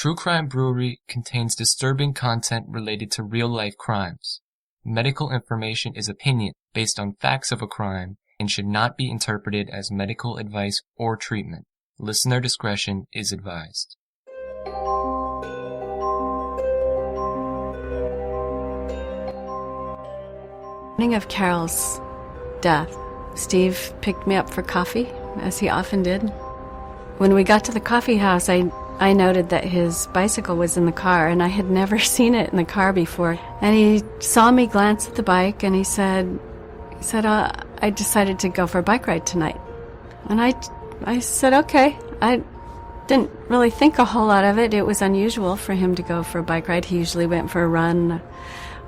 True Crime Brewery contains disturbing content related to real-life crimes. Medical information is opinion based on facts of a crime and should not be interpreted as medical advice or treatment. Listener discretion is advised. Morning of Carol's death, Steve picked me up for coffee, as he often did. When we got to the coffee house, I noted that his bicycle was in the car, and I had never seen it in the car before. And he saw me glance at the bike, and he said, I decided to go for a bike ride tonight. And I said, okay. I didn't really think a whole lot of it. It was unusual for him to go for a bike ride. He usually went for a run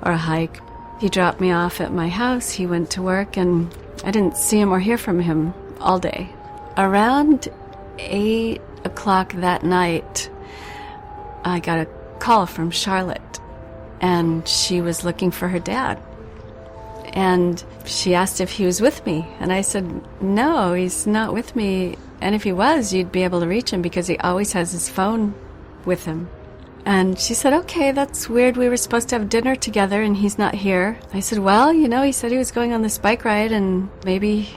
or a hike. He dropped me off at my house. He went to work, and I didn't see him or hear from him all day. Around 8 o'clock that night, I got a call from Charlotte, and she was looking for her dad. And she asked if he was with me, and I said, no, he's not with me. And if he was, you'd be able to reach him because he always has his phone with him. And she said, okay, that's weird. We were supposed to have dinner together, and he's not here. I said, well, he said he was going on this bike ride, and maybe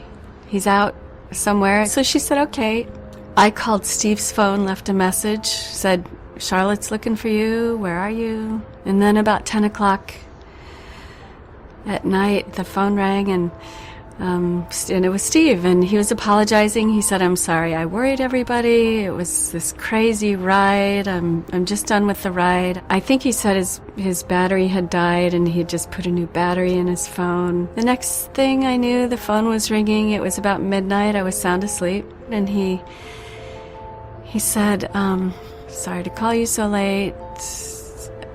he's out somewhere. So she said, okay. I called Steve's phone, left a message, said, Charlotte's looking for you. Where are you? And then about 10 o'clock at night, the phone rang, and it was Steve, and he was apologizing. He said, I'm sorry, I worried everybody. It was this crazy ride. I'm just done with the ride. I think he said his battery had died, and he had just put a new battery in his phone. The next thing I knew, the phone was ringing. It was about midnight. I was sound asleep, and he said, sorry to call you so late.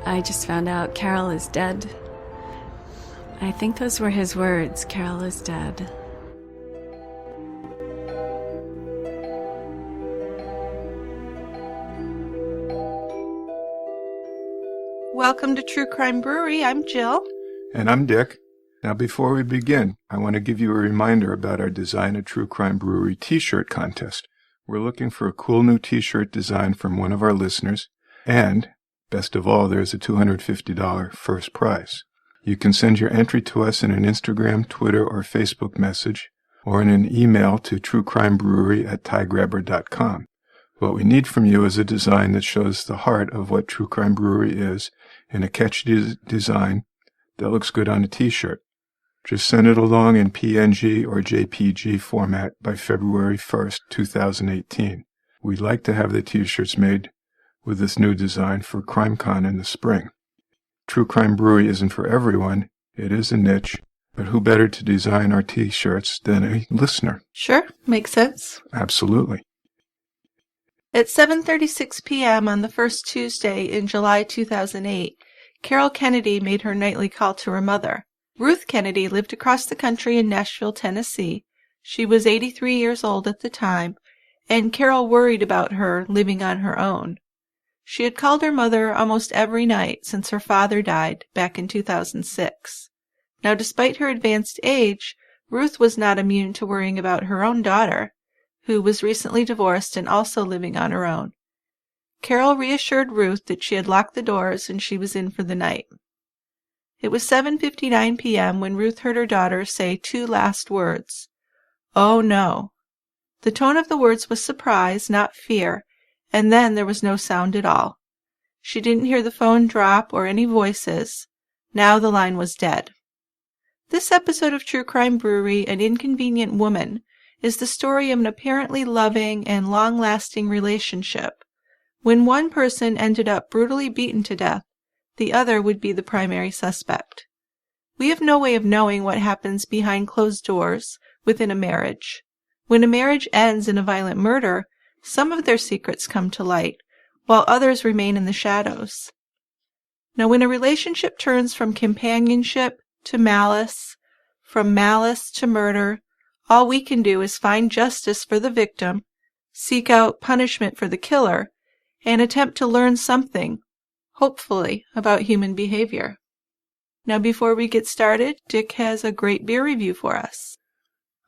I just found out Carol is dead. I think those were his words, Carol is dead. Welcome to True Crime Brewery. I'm Jill. And I'm Dick. Now, before we begin, I want to give you a reminder about our Design a True Crime Brewery t-shirt contest. We're looking for a cool new t-shirt design from one of our listeners, and, best of all, there's a $250 first prize. You can send your entry to us in an Instagram, Twitter, or Facebook message, or in an email to truecrimebrewery@tiegrabber.com. What we need from you is a design that shows the heart of what True Crime Brewery is in a catchy design that looks good on a t-shirt. Just send it along in PNG or JPG format by February 1st, 2018. We'd like to have the t-shirts made with this new design for CrimeCon in the spring. True Crime Brewery isn't for everyone. It is a niche. But who better to design our t-shirts than a listener? Sure, makes sense. Absolutely. At 7:36 p.m. on the first Tuesday in July 2008, Carol Kennedy made her nightly call to her mother. Ruth Kennedy lived across the country in Nashville, Tennessee. She was 83 years old at the time, and Carol worried about her living on her own. She had called her mother almost every night since her father died back in 2006. Now, despite her advanced age, Ruth was not immune to worrying about her own daughter, who was recently divorced and also living on her own. Carol reassured Ruth that she had locked the doors and she was in for the night. It was 7:59 p.m. when Ruth heard her daughter say two last words, "Oh no." The tone of the words was surprise, not fear, and then there was no sound at all. She didn't hear the phone drop or any voices. Now the line was dead. This episode of True Crime Brewery, An Inconvenient Woman, is the story of an apparently loving and long-lasting relationship. When one person ended up brutally beaten to death, the other would be the primary suspect. We have no way of knowing what happens behind closed doors within a marriage. When a marriage ends in a violent murder, some of their secrets come to light, while others remain in the shadows. Now, when a relationship turns from companionship to malice, from malice to murder, all we can do is find justice for the victim, seek out punishment for the killer, and attempt to learn something, hopefully, about human behavior. Now, before we get started, Dick has a great beer review for us.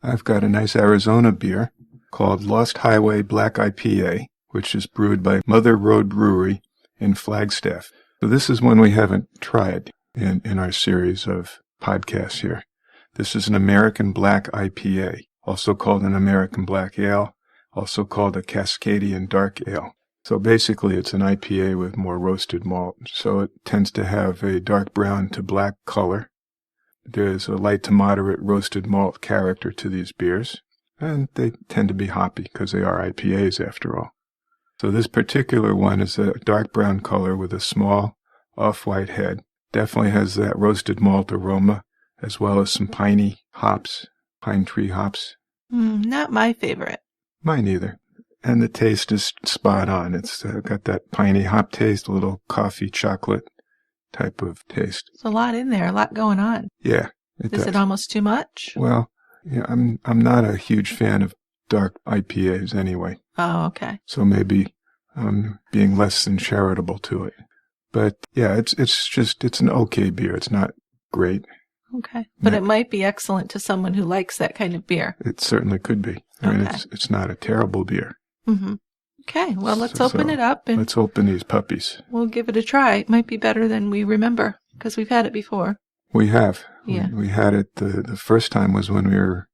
I've got a nice Arizona beer called Lost Highway Black IPA, which is brewed by Mother Road Brewery in Flagstaff. So this is one we haven't tried in our series of podcasts here. This is an American Black IPA, also called an American Black Ale, also called a Cascadian Dark Ale. So basically it's an IPA with more roasted malt. So it tends to have a dark brown to black color. There's a light to moderate roasted malt character to these beers, and they tend to be hoppy because they are IPAs after all. So this particular one is a dark brown color with a small off-white head. Definitely has that roasted malt aroma, as well as some piney hops, pine tree hops. Not my favorite. Mine either. And the taste is spot on. It's got that piney hop taste, a little coffee chocolate type of taste. There's a lot in there, a lot going on. Yeah, it does. Is it almost too much? Well, yeah, I'm not a huge fan of dark IPAs anyway. Oh, okay. So maybe I'm being less than charitable to it. But yeah, it's an okay beer. It's not great. Okay. But it might be excellent to someone who likes that kind of beer. It certainly could be. I mean, it's not a terrible beer. Mm-hmm. Okay. Well, let's open it up. And let's open these puppies. We'll give it a try. It might be better than we remember because we've had it before. We have. Yeah. We had it. The first time was when we were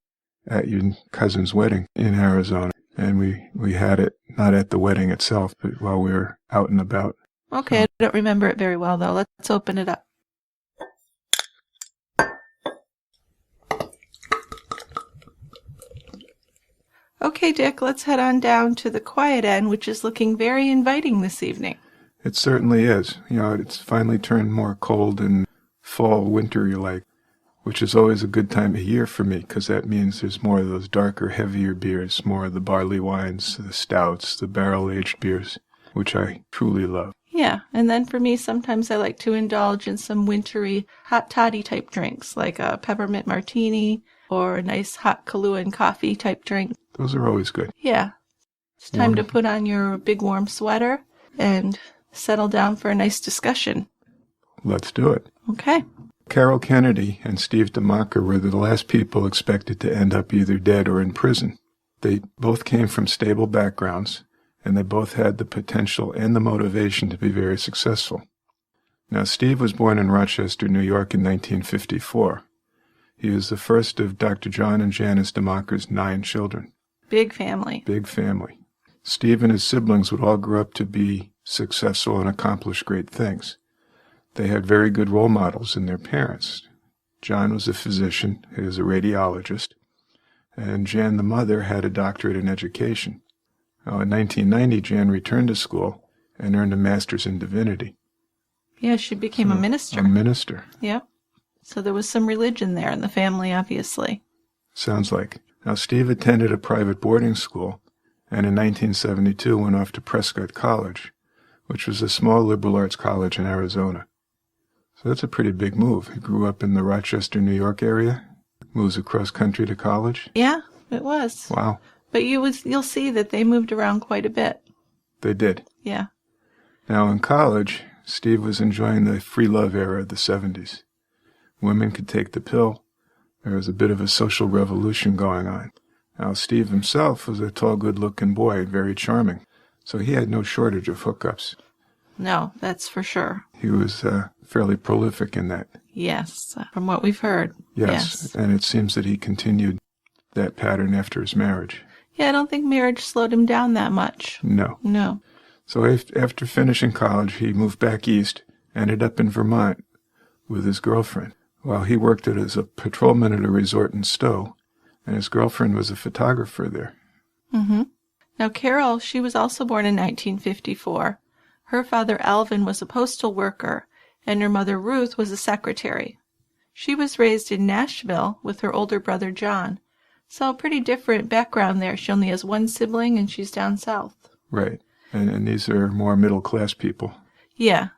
at your cousin's wedding in Arizona. And we had it not at the wedding itself, but while we were out and about. Okay. I don't remember it very well, though. Let's open it up. Okay, Dick, let's head on down to the quiet end, which is looking very inviting this evening. It certainly is. You know, it's finally turned more cold and fall, wintry like, which is always a good time of year for me, because that means there's more of those darker, heavier beers, more of the barley wines, the stouts, the barrel-aged beers, which I truly love. Yeah, and then for me, sometimes I like to indulge in some wintry, hot toddy type drinks, like a peppermint martini or a nice hot Kahlua and coffee type drink. Those are always good. Yeah. It's time to put on your big warm sweater and settle down for a nice discussion. Let's do it. Okay. Carol Kennedy and Steve DeMacher were the last people expected to end up either dead or in prison. They both came from stable backgrounds, and they both had the potential and the motivation to be very successful. Now, Steve was born in Rochester, New York in 1954. He is the first of Dr. John and Janice DeMacher's 9 children. Big family. Big family. Steve and his siblings would all grow up to be successful and accomplish great things. They had very good role models in their parents. John was a physician, he was a radiologist, and Jan, the mother, had a doctorate in education. Now, in 1990, Jan returned to school and earned a master's in divinity. Yeah, she became a minister. A minister. Yep. So there was some religion there in the family, obviously. Sounds like. Now, Steve attended a private boarding school, and in 1972 went off to Prescott College, which was a small liberal arts college in Arizona. So that's a pretty big move. He grew up in the Rochester, New York area, moves across country to college. Yeah, it was. Wow. But you'll see that they moved around quite a bit. They did. Yeah. Now, in college, Steve was enjoying the free love era of the 70s. Women could take the pill. There was a bit of a social revolution going on. Now, Steve himself was a tall, good-looking boy, very charming, so he had no shortage of hookups. No, that's for sure. He was fairly prolific in that. Yes, from what we've heard. Yes, and it seems that he continued that pattern after his marriage. Yeah, I don't think marriage slowed him down that much. No. So after finishing college, he moved back east, ended up in Vermont with his girlfriend. While he worked as a patrolman at a resort in Stowe, and his girlfriend was a photographer there. Mm-hmm. Now, Carol, she was also born in 1954. Her father, Alvin, was a postal worker, and her mother, Ruth, was a secretary. She was raised in Nashville with her older brother, John. So, pretty different background there. She only has one sibling, and she's down south. Right. And these are more middle-class people. Yeah.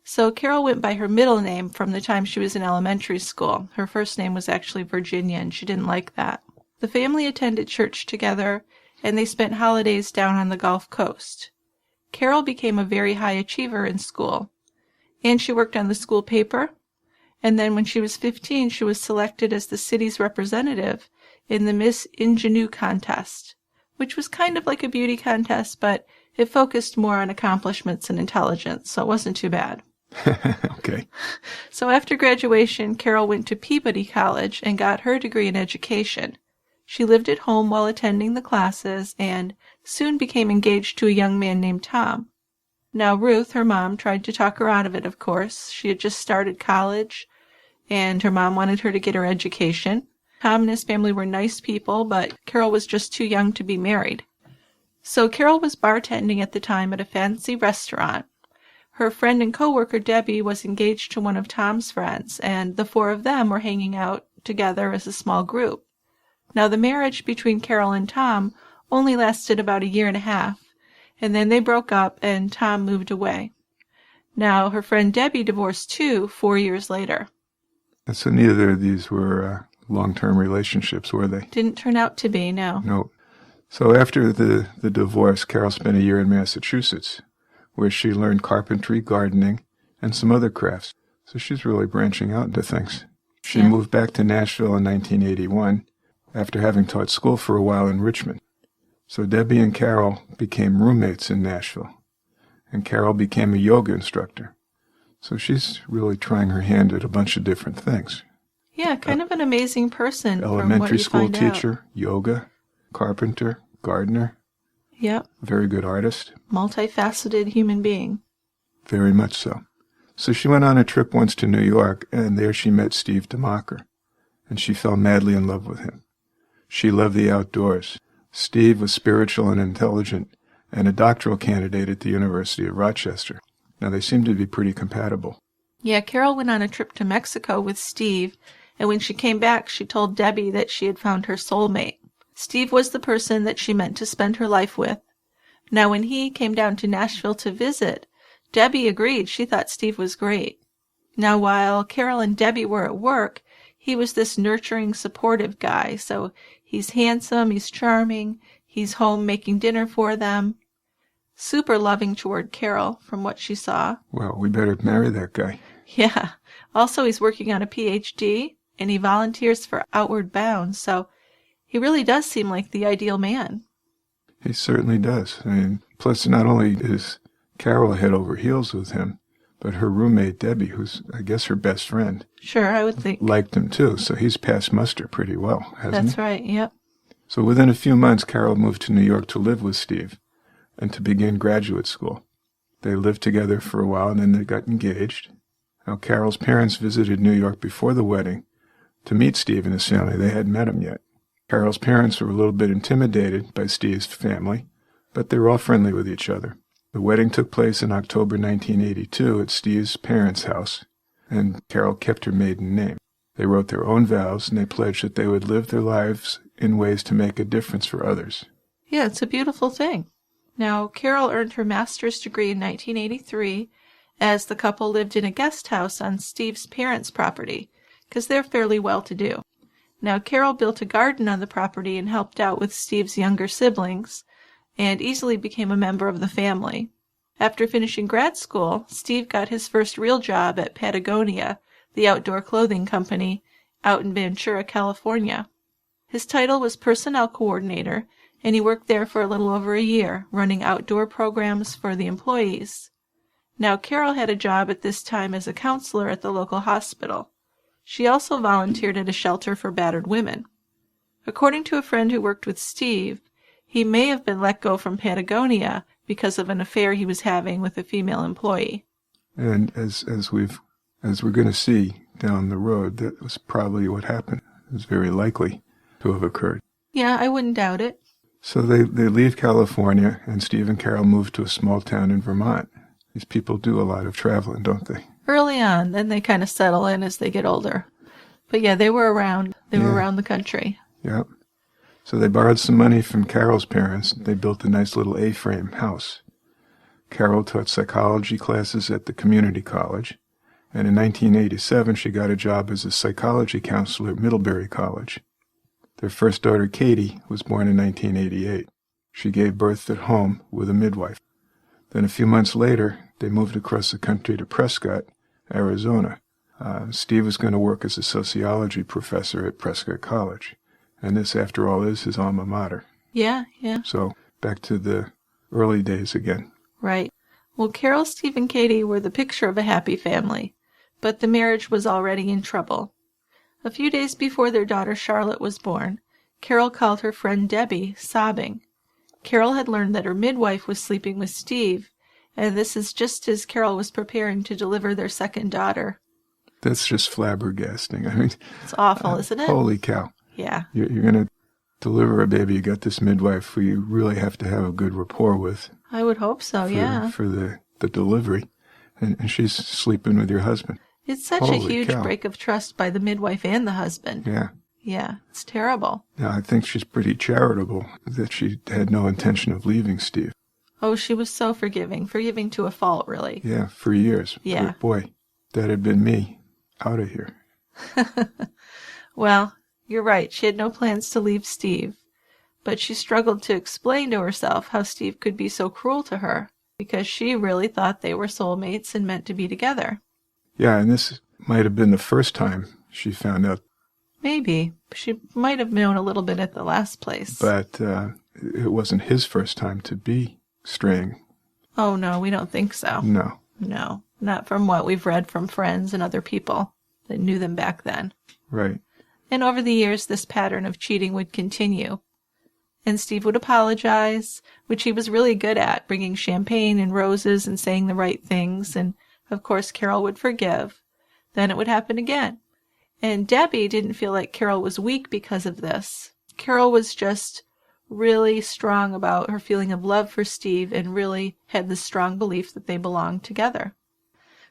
So Carol went by her middle name from the time she was in elementary school. Her first name was actually Virginia, and she didn't like that. The family attended church together, and they spent holidays down on the Gulf Coast. Carol became a very high achiever in school, and she worked on the school paper. And then when she was 15, she was selected as the city's representative in the Miss Ingenue contest, which was kind of like a beauty contest, but It focused more on accomplishments and intelligence, so it wasn't too bad. Okay. So after graduation, Carol went to Peabody College and got her degree in education. She lived at home while attending the classes and soon became engaged to a young man named Tom. Now Ruth, her mom, tried to talk her out of it, of course. She had just started college, and her mom wanted her to get her education. Tom and his family were nice people, but Carol was just too young to be married. So Carol was bartending at the time at a fancy restaurant. Her friend and coworker Debbie was engaged to one of Tom's friends, and the four of them were hanging out together as a small group. Now the marriage between Carol and Tom only lasted about a year and a half, and then they broke up and Tom moved away. Now her friend Debbie divorced too 4 years later. And so neither of these were long-term relationships, were they? Didn't turn out to be, no. No. So after the divorce, Carol spent a year in Massachusetts, where she learned carpentry, gardening, and some other crafts. So she's really branching out into things. She moved back to Nashville in 1981 after having taught school for a while in Richmond. So Debbie and Carol became roommates in Nashville, and Carol became a yoga instructor. So she's really trying her hand at a bunch of different things. Yeah, kind of an amazing person. Elementary school teacher, out. yoga, carpenter, gardener. Yep. Very good artist. Multifaceted human being. Very much so. So she went on a trip once to New York, and there she met Steve DeMacher, and she fell madly in love with him. She loved the outdoors. Steve was spiritual and intelligent, and a doctoral candidate at the University of Rochester. Now, they seemed to be pretty compatible. Yeah, Carol went on a trip to Mexico with Steve, and when she came back, she told Debbie that she had found her soulmate. Steve was the person that she meant to spend her life with. Now, when he came down to Nashville to visit, Debbie agreed. She thought Steve was great. Now, while Carol and Debbie were at work, he was this nurturing, supportive guy. So he's handsome, he's charming, he's home making dinner for them. Super loving toward Carol, from what she saw. Well, we better marry that guy. Yeah. Also, he's working on a PhD, and he volunteers for Outward Bound, so he really does seem like the ideal man. He certainly does. I mean, plus not only is Carol head over heels with him, but her roommate, Debbie, who's, I guess, her best friend. Sure, I would think. Liked him, too, so he's passed muster pretty well, hasn't he? That's right, yep. So within a few months, Carol moved to New York to live with Steve and to begin graduate school. They lived together for a while, and then they got engaged. Now, Carol's parents visited New York before the wedding to meet Steve and his family. They hadn't met him yet. Carol's parents were a little bit intimidated by Steve's family, but they were all friendly with each other. The wedding took place in October 1982 at Steve's parents' house, and Carol kept her maiden name. They wrote their own vows, and they pledged that they would live their lives in ways to make a difference for others. Yeah, it's a beautiful thing. Now, Carol earned her master's degree in 1983 as the couple lived in a guest house on Steve's parents' property, because they're fairly well-to-do. Now, Carol built a garden on the property and helped out with Steve's younger siblings, and easily became a member of the family. After finishing grad school, Steve got his first real job at Patagonia, the outdoor clothing company, out in Ventura, California. His title was personnel coordinator, and he worked there for a little over a year, running outdoor programs for the employees. Now, Carol had a job at this time as a counselor at the local hospital. She also volunteered at a shelter for battered women. According to a friend who worked with Steve, he may have been let go from Patagonia because of an affair he was having with a female employee. And as we're going to see down the road, that was probably what happened. It was very likely to have occurred. Yeah, I wouldn't doubt it. So they leave California, and Steve and Carol move to a small town in Vermont. These people do a lot of traveling, don't they? Early on, then they kind of settle in as they get older. But yeah, they were around. They were around the country. Yep. So they borrowed some money from Carol's parents. They built a nice little A-frame house. Carol taught psychology classes at the community college, and in 1987 she got a job as a psychology counselor at Middlebury College. Their first daughter, Katie, was born in 1988. She gave birth at home with a midwife. Then a few months later, they moved across the country to Prescott, Arizona. Steve was going to work as a sociology professor at Prescott College. And this, after all, is his alma mater. Yeah, yeah. So back to the early days again. Right. Well, Carol, Steve, and Katie were the picture of a happy family, but the marriage was already in trouble. A few days before their daughter Charlotte was born, Carol called her friend Debbie, sobbing. Carol had learned that her midwife was sleeping with Steve, and this is just as Carol was preparing to deliver their second daughter. That's just flabbergasting. I mean, it's awful, isn't it? Holy cow. Yeah. You're going to deliver a baby. You got this midwife who you really have to have a good rapport with. I would hope so, yeah. For the delivery. And she's sleeping with your husband. It's such a huge break of trust by the midwife and the husband. Yeah. Yeah, it's terrible. Now, I think she's pretty charitable that she had no intention of leaving Steve. Oh, she was so forgiving to a fault, really. Yeah, for years. Yeah. But boy, that had been me out of here. Well, you're right. She had no plans to leave Steve. But she struggled to explain to herself how Steve could be so cruel to her, because she really thought they were soulmates and meant to be together. Yeah, and this might have been the first time she found out. Maybe. She might have known a little bit at the last place. But it wasn't his first time to be straying. Oh, no, we don't think so. No. No, not from what we've read from friends and other people that knew them back then. Right. And over the years, this pattern of cheating would continue. And Steve would apologize, which he was really good at, bringing champagne and roses and saying the right things. And, of course, Carol would forgive. Then it would happen again. And Debbie didn't feel like Carol was weak because of this. Carol was just really strong about her feeling of love for Steve and really had this strong belief that they belonged together.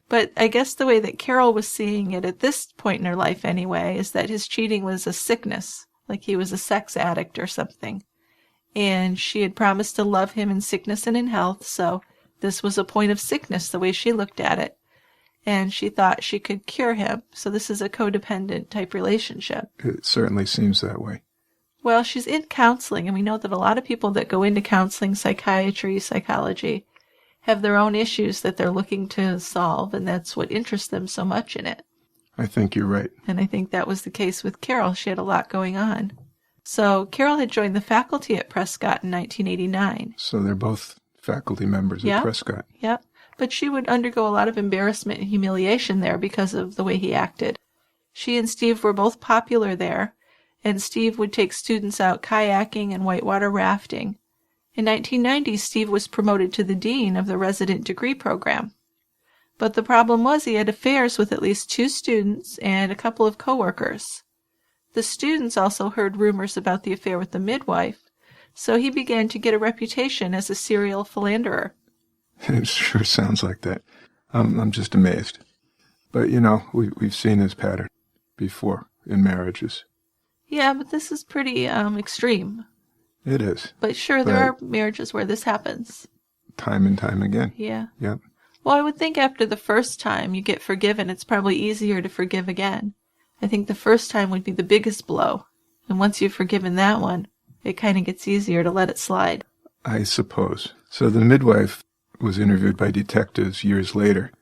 But I guess the way that Carol was seeing it at this point in her life anyway is that his cheating was a sickness, like he was a sex addict or something. And she had promised to love him in sickness and in health, so this was a point of sickness the way she looked at it. And she thought she could cure him, so this is a codependent type relationship. It certainly seems that way. Well, she's in counseling, and we know that a lot of people that go into counseling, psychiatry, psychology, have their own issues that they're looking to solve, and that's what interests them so much in it. I think you're right. And I think that was the case with Carol. She had a lot going on. So Carol had joined the faculty at Prescott in 1989. So they're both faculty members at Prescott. Yep. But she would undergo a lot of embarrassment and humiliation there because of the way he acted. She and Steve were both popular there, and Steve would take students out kayaking and whitewater rafting. In 1990, Steve was promoted to the dean of the resident degree program. But the problem was he had affairs with at least 2 students and a couple of coworkers. The students also heard rumors about the affair with the midwife, so he began to get a reputation as a serial philanderer. It sure sounds like that. I'm just amazed. But, you know, we've seen this pattern before in marriages. Yeah, but this is pretty extreme. It is. But sure, there are marriages where this happens. Time and time again. Yeah. Yep. Well, I would think after the first time you get forgiven, it's probably easier to forgive again. I think the first time would be the biggest blow. And once you've forgiven that one, it kind of gets easier to let it slide. I suppose. So the midwife was interviewed by detectives years later,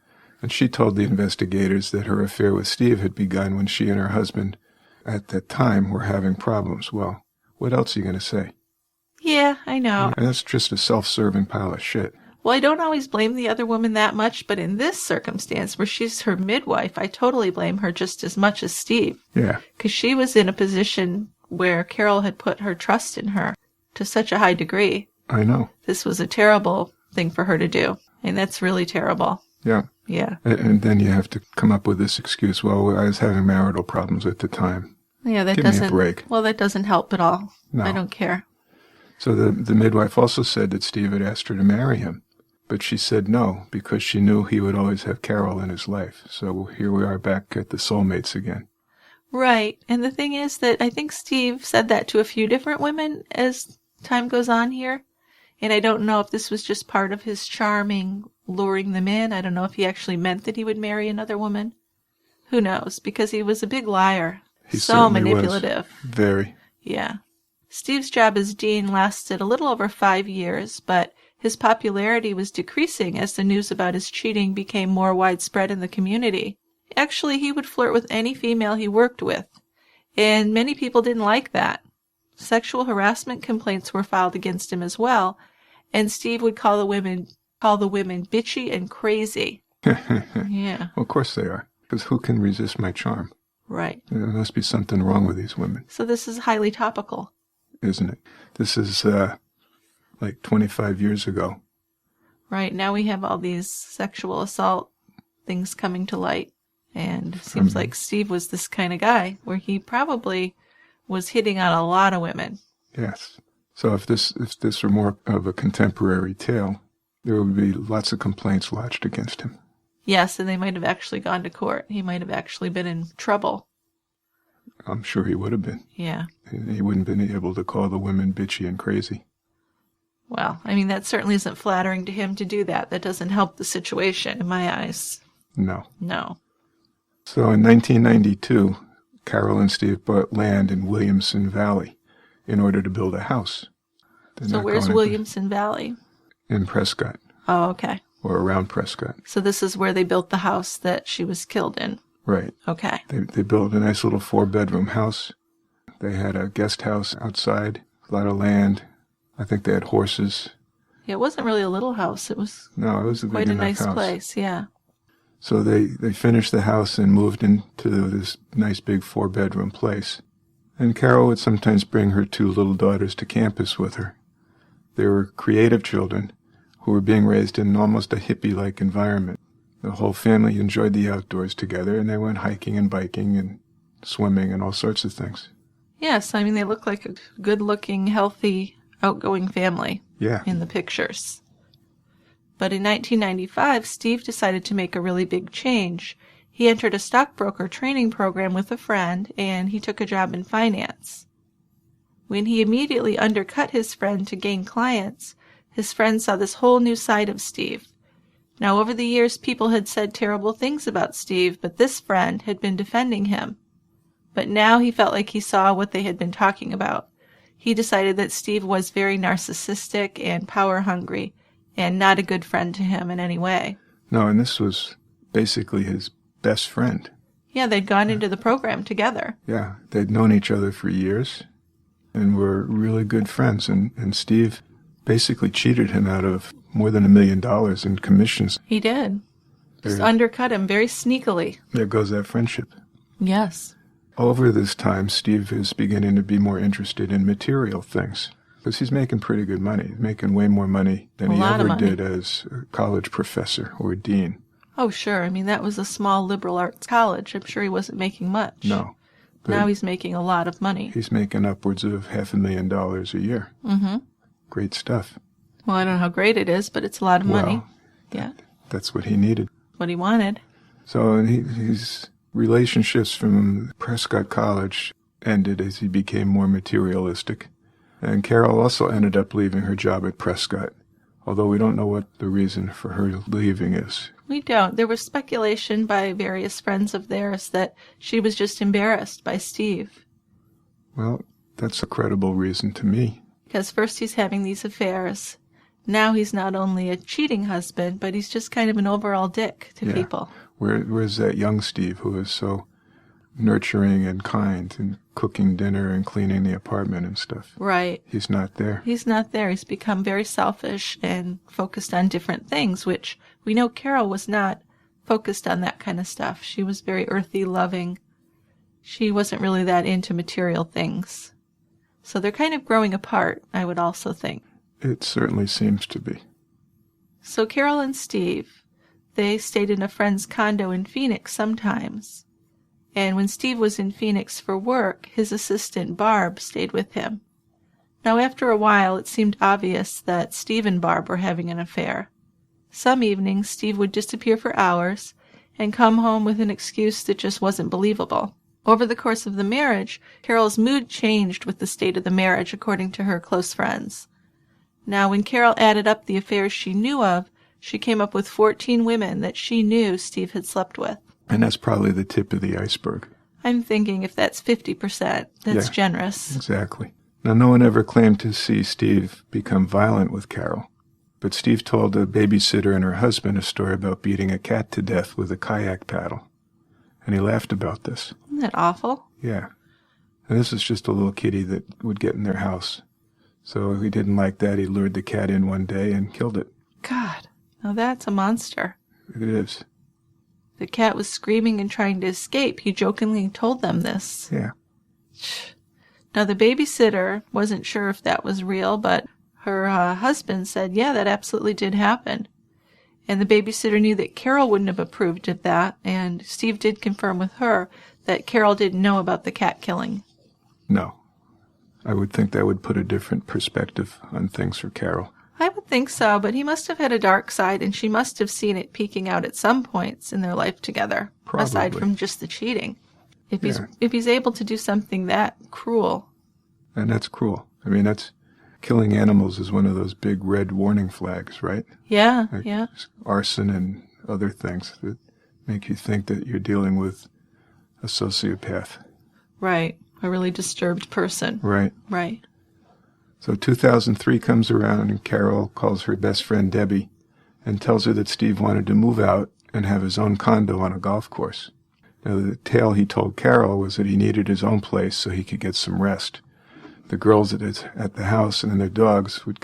and she told the investigators that her affair with Steve had begun when she and her husband at that time were having problems. Well, what else are you going to say? Yeah, I know. And that's just a self-serving pile of shit. Well, I don't always blame the other woman that much, but in this circumstance where she's her midwife, I totally blame her just as much as Steve. Yeah. Because she was in a position where Carol had put her trust in her to such a high degree. I know. This was a terrible thing for her to do, and that's really terrible. Yeah. Yeah. And then you have to come up with this excuse, well, I was having marital problems at the time. Yeah, that Give doesn't... me a break. Well, that doesn't help at all. No. I don't care. So the midwife also said that Steve had asked her to marry him, but she said no because she knew he would always have Carol in his life. So here we are back at the soulmates again. Right. And the thing is that I think Steve said that to a few different women as time goes on here. And I don't know if this was just part of his charming, luring them in. I don't know if he actually meant that he would marry another woman. Who knows? Because he was a big liar. He so manipulative. Was. Very. Yeah. Steve's job as dean lasted a little over 5 years, but his popularity was decreasing as the news about his cheating became more widespread in the community. Actually, he would flirt with any female he worked with, and many people didn't like that. Sexual harassment complaints were filed against him as well, And Steve would call the women bitchy and crazy. Yeah. Well, of course they are, because who can resist my charm? Right. There must be something wrong with these women. So this is highly topical. Isn't it? This is like 25 years ago. Right. Now we have all these sexual assault things coming to light. And it seems like Steve was this kind of guy where he probably was hitting on a lot of women. Yes. So if this were more of a contemporary tale, there would be lots of complaints lodged against him. Yes, and they might have actually gone to court. He might have actually been in trouble. I'm sure he would have been. Yeah. He wouldn't have been able to call the women bitchy and crazy. Well, I mean, that certainly isn't flattering to him to do that. That doesn't help the situation in my eyes. No. No. So in 1992, Carol and Steve bought land in Williamson Valley in order to build a house. So where's Williamson Valley? In Prescott. Oh, okay. Or around Prescott. So this is where they built the house that she was killed in. Right. Okay. They built a nice little 4-bedroom house. They had a guest house outside, a lot of land. I think they had horses. Yeah, it wasn't really a little house. It was quite a nice place, yeah. So they finished the house and moved into this nice big 4-bedroom place. And Carol would sometimes bring her 2 little daughters to campus with her. They were creative children who were being raised in almost a hippie-like environment. The whole family enjoyed the outdoors together, and they went hiking and biking and swimming and all sorts of things. Yes, I mean, they look like a good-looking, healthy, outgoing family in the pictures. But in 1995, Steve decided to make a really big change. He entered a stockbroker training program with a friend, and he took a job in finance. When he immediately undercut his friend to gain clients, his friend saw this whole new side of Steve. Now, over the years, people had said terrible things about Steve, but this friend had been defending him. But now he felt like he saw what they had been talking about. He decided that Steve was very narcissistic and power-hungry, and not a good friend to him in any way. No, and this was basically his best friend. Yeah, they'd gone into the program together. Yeah, they'd known each other for years and were really good friends. And Steve basically cheated him out of more than $1 million in commissions. He did. Just undercut him very sneakily. There goes that friendship. Yes. Over this time, Steve is beginning to be more interested in material things. Because he's making pretty good money. He's making way more money than he ever did as a college professor or dean. Oh, sure. I mean, that was a small liberal arts college. I'm sure he wasn't making much. No. Now he's making a lot of money. He's making upwards of $500,000 a year. Mm-hmm. Great stuff. Well, I don't know how great it is, but it's a lot of money. Yeah. That's what he needed. What he wanted. So his relationships from Prescott College ended as he became more materialistic. And Carol also ended up leaving her job at Prescott, although we don't know what the reason for her leaving is. We don't. There was speculation by various friends of theirs that she was just embarrassed by Steve. Well, that's a credible reason to me. Because first he's having these affairs. Now he's not only a cheating husband, but he's just kind of an overall dick to people. Where's that young Steve who is so nurturing and kind and cooking dinner and cleaning the apartment and stuff? Right. He's not there. He's not there. He's become very selfish and focused on different things, which we know Carol was not focused on that kind of stuff. She was very earthy, loving. She wasn't really that into material things. So they're kind of growing apart, I would also think. It certainly seems to be. So Carol and Steve, they stayed in a friend's condo in Phoenix sometimes. And when Steve was in Phoenix for work, his assistant Barb stayed with him. Now after a while, it seemed obvious that Steve and Barb were having an affair. Some evenings, Steve would disappear for hours and come home with an excuse that just wasn't believable. Over the course of the marriage, Carol's mood changed with the state of the marriage, according to her close friends. Now, when Carol added up the affairs she knew of, she came up with 14 women that she knew Steve had slept with. And that's probably the tip of the iceberg. I'm thinking if that's 50%, that's generous. Exactly. Now, no one ever claimed to see Steve become violent with Carol. But Steve told a babysitter and her husband a story about beating a cat to death with a kayak paddle. And he laughed about this. Isn't that awful? Yeah. And this is just a little kitty that would get in their house. So he didn't like that. He lured the cat in one day and killed it. God, now that's a monster. It is. The cat was screaming and trying to escape. He jokingly told them this. Yeah. Now, the babysitter wasn't sure if that was real, but her husband said, yeah, that absolutely did happen. And the babysitter knew that Carol wouldn't have approved of that, and Steve did confirm with her that Carol didn't know about the cat killing. No. I would think that would put a different perspective on things for Carol. I would think so, but he must have had a dark side, and she must have seen it peeking out at some points in their life together, Probably. Aside from just the cheating. If he's able to do something that cruel. And that's cruel. I mean, that's killing animals is one of those big red warning flags, right? Yeah, like yeah. Arson and other things that make you think that you're dealing with a sociopath. Right. A really disturbed person. Right. Right. So 2003 comes around and Carol calls her best friend Debbie and tells her that Steve wanted to move out and have his own condo on a golf course. Now, the tale he told Carol was that he needed his own place so he could get some rest. The girls at the house and their dogs would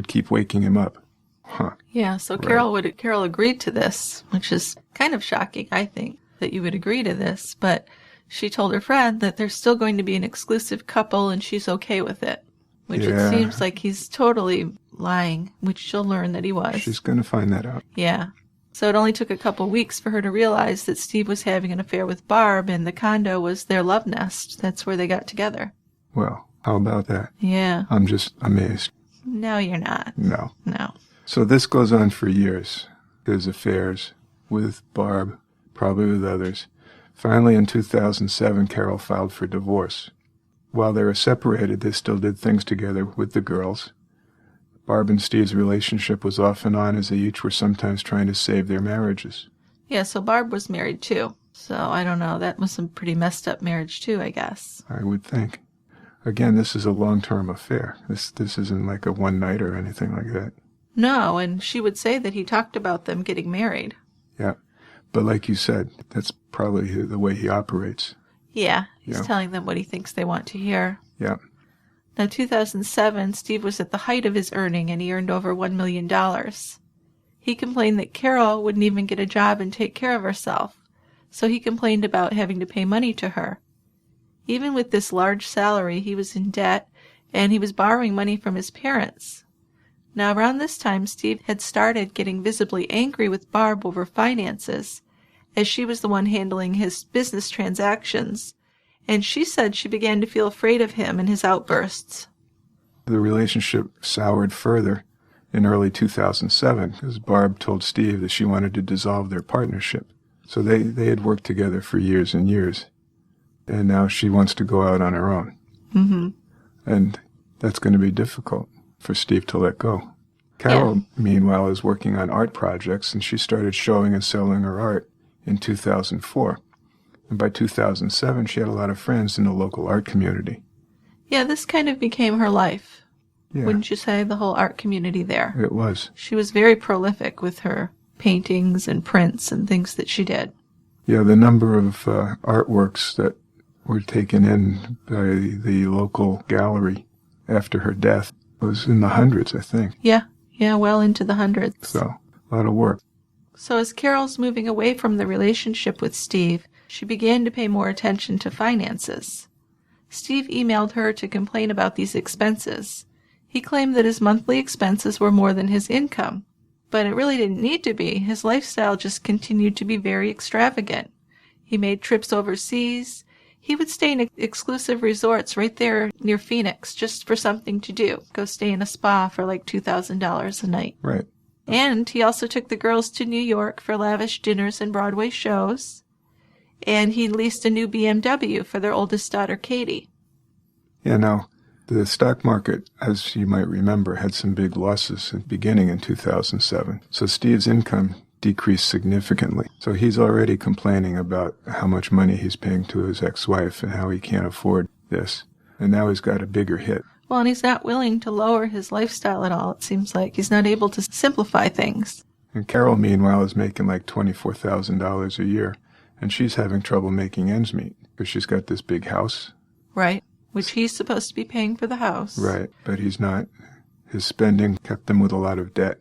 keep waking him up. Huh. Yeah, so Right. Carol agreed to this, which is kind of shocking, I think, that you would agree to this, but she told her friend that they're still going to be an exclusive couple and she's okay with it, which Yeah. it seems like he's totally lying, which she'll learn that he was. She's going to find that out. Yeah. So it only took a couple weeks for her to realize that Steve was having an affair with Barb and the condo was their love nest. That's where they got together. Well, how about that? Yeah. I'm just amazed. No, you're not. No. No. So this goes on for years, his affairs with Barb, probably with others. Finally, in 2007, Carol filed for divorce. While they were separated, they still did things together with the girls. Barb and Steve's relationship was off and on as they each were sometimes trying to save their marriages. Yeah, so Barb was married too. So I don't know. That was a pretty messed up marriage too, I guess. I would think. Again, this is a long-term affair. This isn't like a one-night or anything like that. No, and she would say that he talked about them getting married. Yeah. But like you said, that's probably the way he operates. Yeah, he's Yeah. telling them what he thinks they want to hear. Yeah. Now, 2007, Steve was at the height of his earning, and he earned over $1 million. He complained that Carol wouldn't even get a job and take care of herself, so he complained about having to pay money to her. Even with this large salary, he was in debt, and he was borrowing money from his parents. Now, around this time, Steve had started getting visibly angry with Barb over finances, as she was the one handling his business transactions, and she said she began to feel afraid of him and his outbursts. The relationship soured further in early 2007 because Barb told Steve that she wanted to dissolve their partnership. So they had worked together for years and years, and now she wants to go out on her own. Mm-hmm. And that's going to be difficult for Steve to let go. Carol, meanwhile, is working on art projects, and she started showing and selling her art in 2004. And by 2007, she had a lot of friends in the local art community. Yeah, this kind of became her life. Yeah, Wouldn't you say, the whole art community there? it was. She was very prolific with her paintings and prints and things that she did. Yeah, the number of artworks that were taken in by the local gallery after her death was in the hundreds, I think. Yeah, well into the hundreds. So, a lot of work. So as Carol's moving away from the relationship with Steve, she began to pay more attention to finances. Steve emailed her to complain about these expenses. He claimed that his monthly expenses were more than his income, but it really didn't need to be. His lifestyle just continued to be very extravagant. He made trips overseas. He would stay in exclusive resorts right there near Phoenix just for something to do. Go stay in a spa for like $2,000 a night. Right. And he also took the girls to New York for lavish dinners and Broadway shows. And he leased a new BMW for their oldest daughter, Katie. Yeah, now, the stock market, as you might remember, had some big losses beginning in 2007. So Steve's income decreased significantly. So he's already complaining about how much money he's paying to his ex-wife and how he can't afford this. And now he's got a bigger hit. Well, and he's not willing to lower his lifestyle at all, it seems like. He's not able to simplify things. And Carol, meanwhile, is making like $24,000 a year. And she's having trouble making ends meet because she's got this big house. Right. Which he's supposed to be paying for the house. Right, but he's not. His spending kept him with a lot of debt.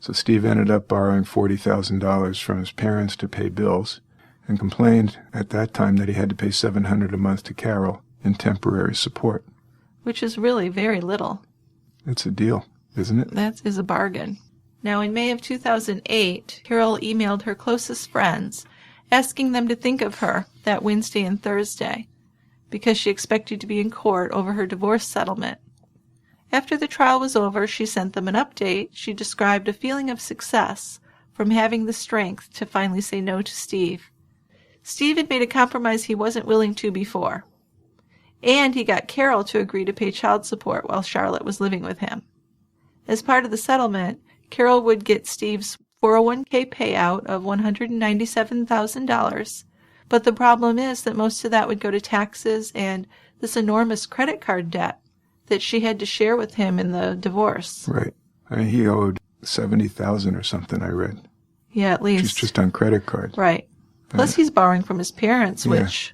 So Steve ended up borrowing $40,000 from his parents to pay bills and complained at that time that he had to pay $700 a month to Carol in temporary support. Which is really very little. It's a deal, isn't it? That is a bargain. Now, in May of 2008, Carol emailed her closest friends asking them to think of her that Wednesday and Thursday because she expected to be in court over her divorce settlement. After the trial was over, she sent them an update. She described a feeling of success from having the strength to finally say no to Steve. Steve had made a compromise he wasn't willing to before. And he got Carol to agree to pay child support while Charlotte was living with him. As part of the settlement, Carol would get Steve's 401k payout of $197,000, but the problem is that most of that would go to taxes and this enormous credit card debt that she had to share with him in the divorce. Right. I mean, he owed $70,000 or something, I read. Yeah, at least. Just on credit cards. Right. Plus he's borrowing from his parents, which,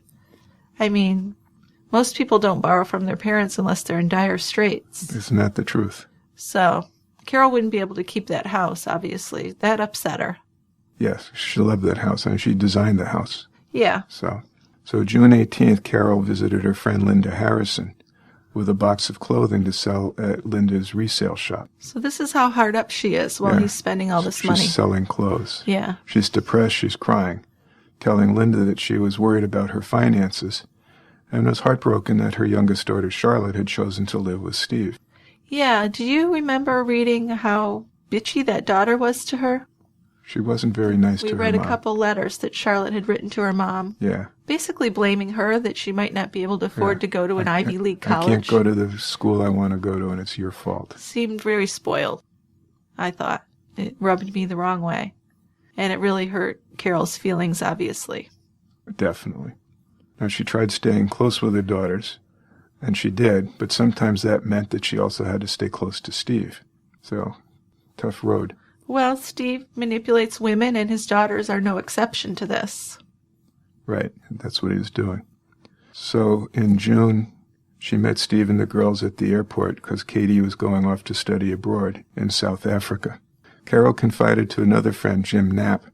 I mean, most people don't borrow from their parents unless they're in dire straits. Isn't that the truth? So, Carol wouldn't be able to keep that house, obviously. That upset her. Yes, she loved that house, and she designed the house. Yeah. So June 18th, Carol visited her friend Linda Harrison with a box of clothing to sell at Linda's resale shop. So this is how hard up she is while he's spending all this money. She's selling clothes. Yeah. She's depressed, she's crying, telling Linda that she was worried about her finances and was heartbroken that her youngest daughter Charlotte had chosen to live with Steve. Yeah, do you remember reading how bitchy that daughter was to her? She wasn't very nice to her mom. We read a couple letters that Charlotte had written to her mom. Yeah. Basically blaming her that she might not be able to afford to go to an Ivy League college. I can't go to the school I want to go to, and it's your fault. Seemed very spoiled, I thought. It rubbed me the wrong way. And it really hurt Carol's feelings, obviously. Definitely. Now, she tried staying close with her daughters, and she did, but sometimes that meant that she also had to stay close to Steve. So, tough road. Well, Steve manipulates women, and his daughters are no exception to this. Right, that's what he was doing. So, in June, she met Steve and the girls at the airport because Katie was going off to study abroad in South Africa. Carol confided to another friend, Jim Knapp,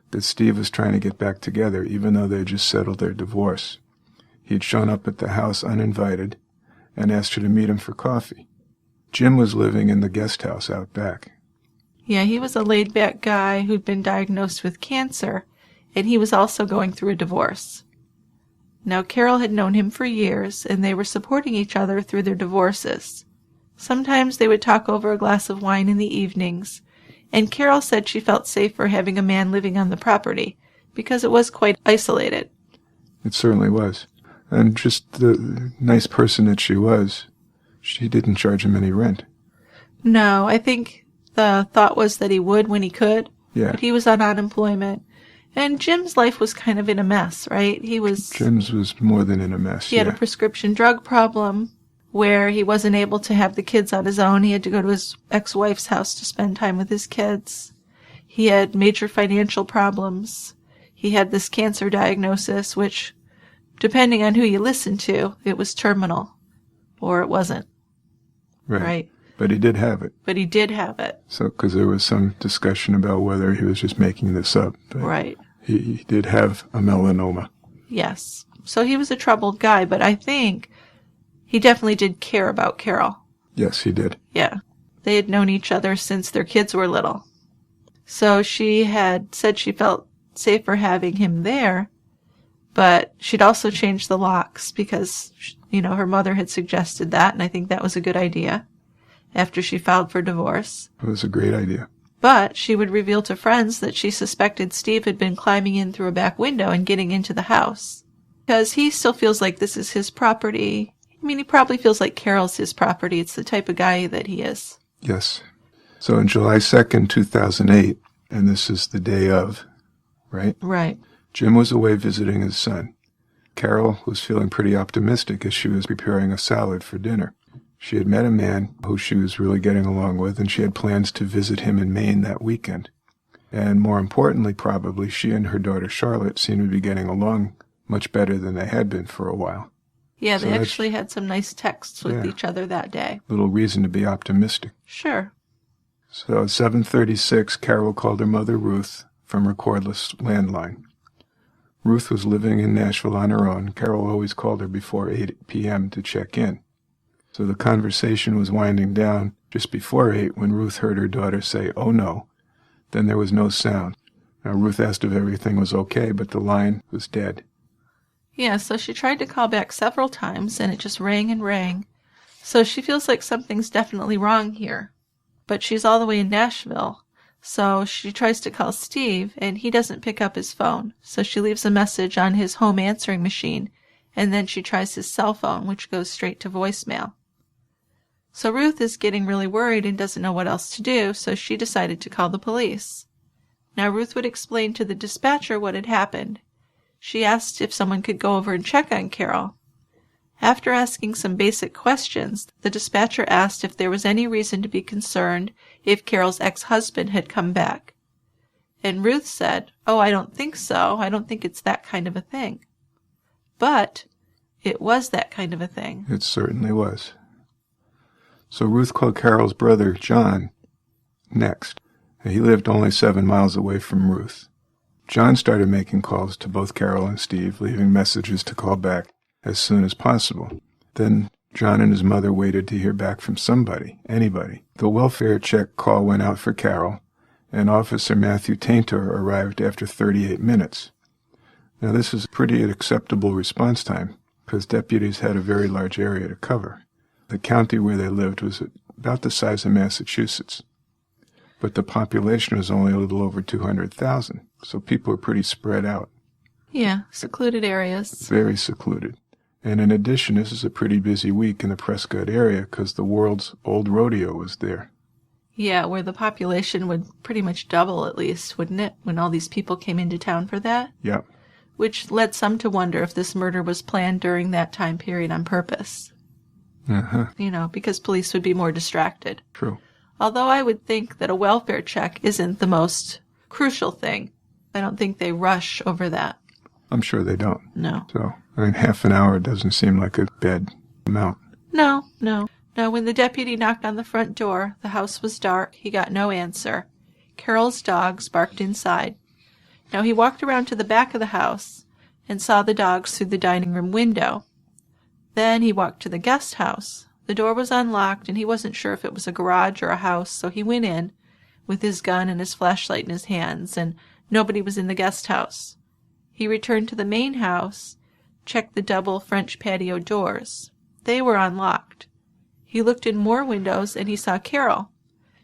that Steve was trying to get back together, even though they had just settled their divorce. He'd shown up at the house uninvited and asked her to meet him for coffee. Jim was living in the guest house out back. Yeah, he was a laid-back guy who'd been diagnosed with cancer, and he was also going through a divorce. Now, Carol had known him for years, and they were supporting each other through their divorces. Sometimes they would talk over a glass of wine in the evenings, and Carol said she felt safer having a man living on the property, because it was quite isolated. It certainly was. And just the nice person that she was, she didn't charge him any rent. No, I think the thought was that he would when he could, but he was on unemployment. And Jim's life was kind of in a mess, right? Jim's was more than in a mess. He had a prescription drug problem where he wasn't able to have the kids on his own. He had to go to his ex-wife's house to spend time with his kids. He had major financial problems. He had this cancer diagnosis, which, depending on who you listen to, it was terminal, or it wasn't. Right? But he did have it. So, because there was some discussion about whether he was just making this up. But right. He did have a melanoma. Yes. So he was a troubled guy, but I think he definitely did care about Carol. Yes, he did. Yeah. They had known each other since their kids were little. So she had said she felt safer having him there, but she'd also changed the locks because, her mother had suggested that, and I think that was a good idea. After she filed for divorce. It was a great idea. But she would reveal to friends that she suspected Steve had been climbing in through a back window and getting into the house. Because he still feels like this is his property. I mean, he probably feels like Carol's his property. It's the type of guy that he is. Yes. So on July 2nd, 2008, and this is the day of, right? Right. Jim was away visiting his son. Carol was feeling pretty optimistic as she was preparing a salad for dinner. She had met a man who she was really getting along with, and she had plans to visit him in Maine that weekend. And more importantly, probably, she and her daughter Charlotte seemed to be getting along much better than they had been for a while. Yeah, So they that's- actually had some nice texts with Yeah. each other that day. Little reason to be optimistic. Sure. So at 7:36, Carol called her mother Ruth from her cordless landline. Ruth was living in Nashville on her own. Carol always called her before 8 p.m. to check in. So the conversation was winding down just before 8 when Ruth heard her daughter say, "Oh no." Then there was no sound. Now Ruth asked if everything was okay, but the line was dead. Yeah, so she tried to call back several times, and it just rang and rang. So she feels like something's definitely wrong here. But she's all the way in Nashville. So she tries to call Steve, and he doesn't pick up his phone. So she leaves a message on his home answering machine, and then she tries his cell phone, which goes straight to voicemail. So Ruth is getting really worried and doesn't know what else to do, so she decided to call the police. Now Ruth would explain to the dispatcher what had happened. She asked if someone could go over and check on Carol. After asking some basic questions, the dispatcher asked if there was any reason to be concerned if Carol's ex-husband had come back. And Ruth said, "Oh, I don't think so. I don't think it's that kind of a thing." But it was that kind of a thing. It certainly was. So Ruth called Carol's brother, John, next. He lived only 7 miles away from Ruth. John started making calls to both Carol and Steve, leaving messages to call back as soon as possible. Then John and his mother waited to hear back from somebody, anybody. The welfare check call went out for Carol, and Officer Matthew Taintor arrived after 38 minutes. Now this is a pretty acceptable response time, because deputies had a very large area to cover. The county where they lived was about the size of Massachusetts, but the population was only a little over 200,000, so people were pretty spread out. Yeah, secluded areas. Very secluded. And in addition, this is a pretty busy week in the Prescott area because the world's old rodeo was there. Yeah, where the population would pretty much double at least, wouldn't it, when all these people came into town for that? Yep. Which led some to wonder if this murder was planned during that time period on purpose. Uh-huh. You know, because police would be more distracted. True. Although I would think that a welfare check isn't the most crucial thing. I don't think they rush over that. I'm sure they don't. No. So, half an hour doesn't seem like a bad amount. No. Now, when the deputy knocked on the front door, the house was dark. He got no answer. Carol's dogs barked inside. Now, he walked around to the back of the house and saw the dogs through the dining room window. Then he walked to the guest house. The door was unlocked, and he wasn't sure if it was a garage or a house, so he went in with his gun and his flashlight in his hands, and nobody was in the guest house. He returned to the main house, checked the double French patio doors. They were unlocked. He looked in more windows, and he saw Carol.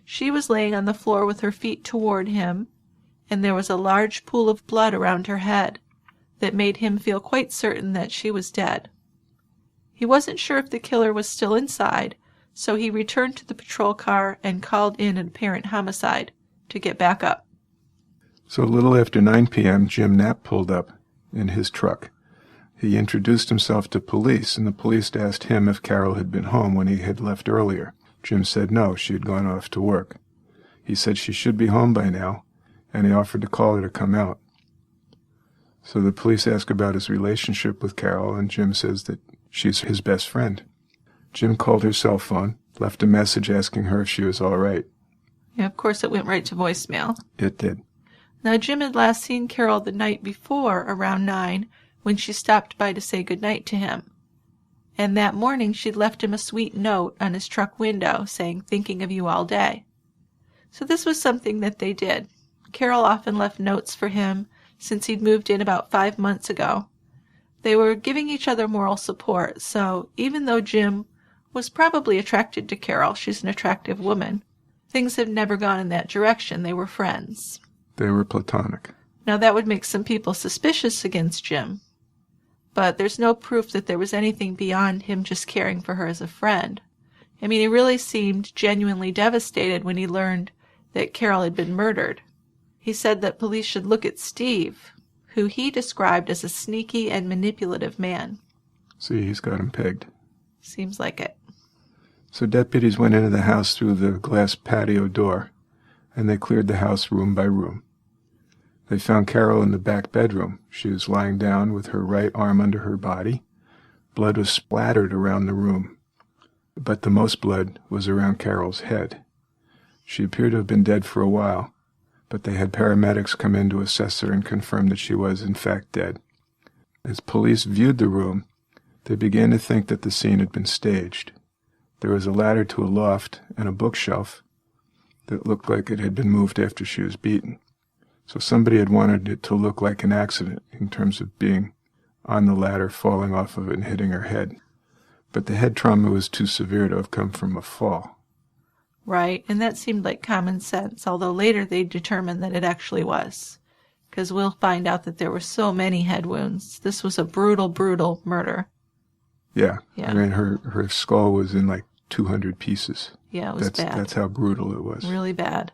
She was laying on the floor with her feet toward him, and there was a large pool of blood around her head that made him feel quite certain that she was dead. He wasn't sure if the killer was still inside, so he returned to the patrol car and called in an apparent homicide to get back up. So a little after 9 p.m., Jim Knapp pulled up in his truck. He introduced himself to police, and the police asked him if Carol had been home when he had left earlier. Jim said no, she had gone off to work. He said she should be home by now, and he offered to call her to come out. So the police asked about his relationship with Carol, and Jim says that she's his best friend. Jim called her cell phone, left a message asking her if she was all right. Yeah, of course, it went right to voicemail. It did. Now, Jim had last seen Carol the night before, around 9, when she stopped by to say goodnight to him. And that morning she'd left him a sweet note on his truck window saying, "Thinking of you all day." So this was something that they did. Carol often left notes for him since he'd moved in about 5 months ago. They were giving each other moral support, so even though Jim was probably attracted to Carol, she's an attractive woman, things had never gone in that direction. They were friends. They were platonic. Now that would make some people suspicious against Jim, but there's no proof that there was anything beyond him just caring for her as a friend. I mean, he really seemed genuinely devastated when he learned that Carol had been murdered. He said that police should look at Steve, who he described as a sneaky and manipulative man. See, he's got him pegged. Seems like it. So deputies went into the house through the glass patio door, and they cleared the house room by room. They found Carol in the back bedroom. She was lying down with her right arm under her body, Blood was splattered around the room, but the most blood was around Carol's head. She appeared to have been dead for a while, but they had paramedics come in to assess her and confirm that she was in fact dead. As police viewed the room, they began to think that the scene had been staged. There was a ladder to a loft and a bookshelf that looked like it had been moved after she was beaten. So somebody had wanted it to look like an accident in terms of being on the ladder, falling off of it and hitting her head. But the head trauma was too severe to have come from a fall. Right, and that seemed like common sense, although later they determined that it actually was. Because we'll find out that there were so many head wounds. This was a brutal, brutal murder. Yeah. I mean, her skull was in like 200 pieces. Yeah, it was bad. That's how brutal it was. Really bad.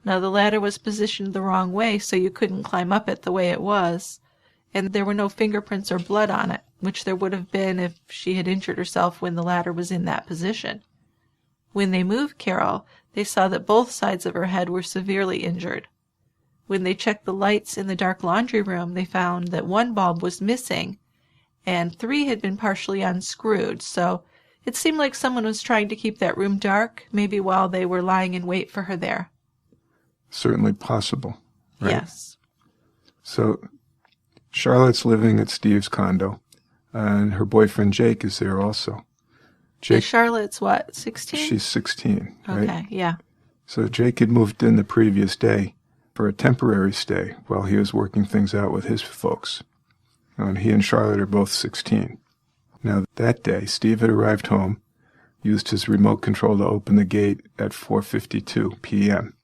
Now, the ladder was positioned the wrong way, so you couldn't climb up it the way it was. And there were no fingerprints or blood on it, which there would have been if she had injured herself when the ladder was in that position. When they moved Carol, they saw that both sides of her head were severely injured. When they checked the lights in the dark laundry room, they found that one bulb was missing, and 3 had been partially unscrewed, so it seemed like someone was trying to keep that room dark, maybe while they were lying in wait for her there. Certainly possible, right? Yes. So Charlotte's living at Steve's condo, and her boyfriend Jake is there also. Jake, Charlotte's what, 16? She's 16, right? Okay, yeah. So Jake had moved in the previous day for a temporary stay while he was working things out with his folks. And he and Charlotte are both 16. Now, that day, Steve had arrived home, used his remote control to open the gate at 4:52 p.m.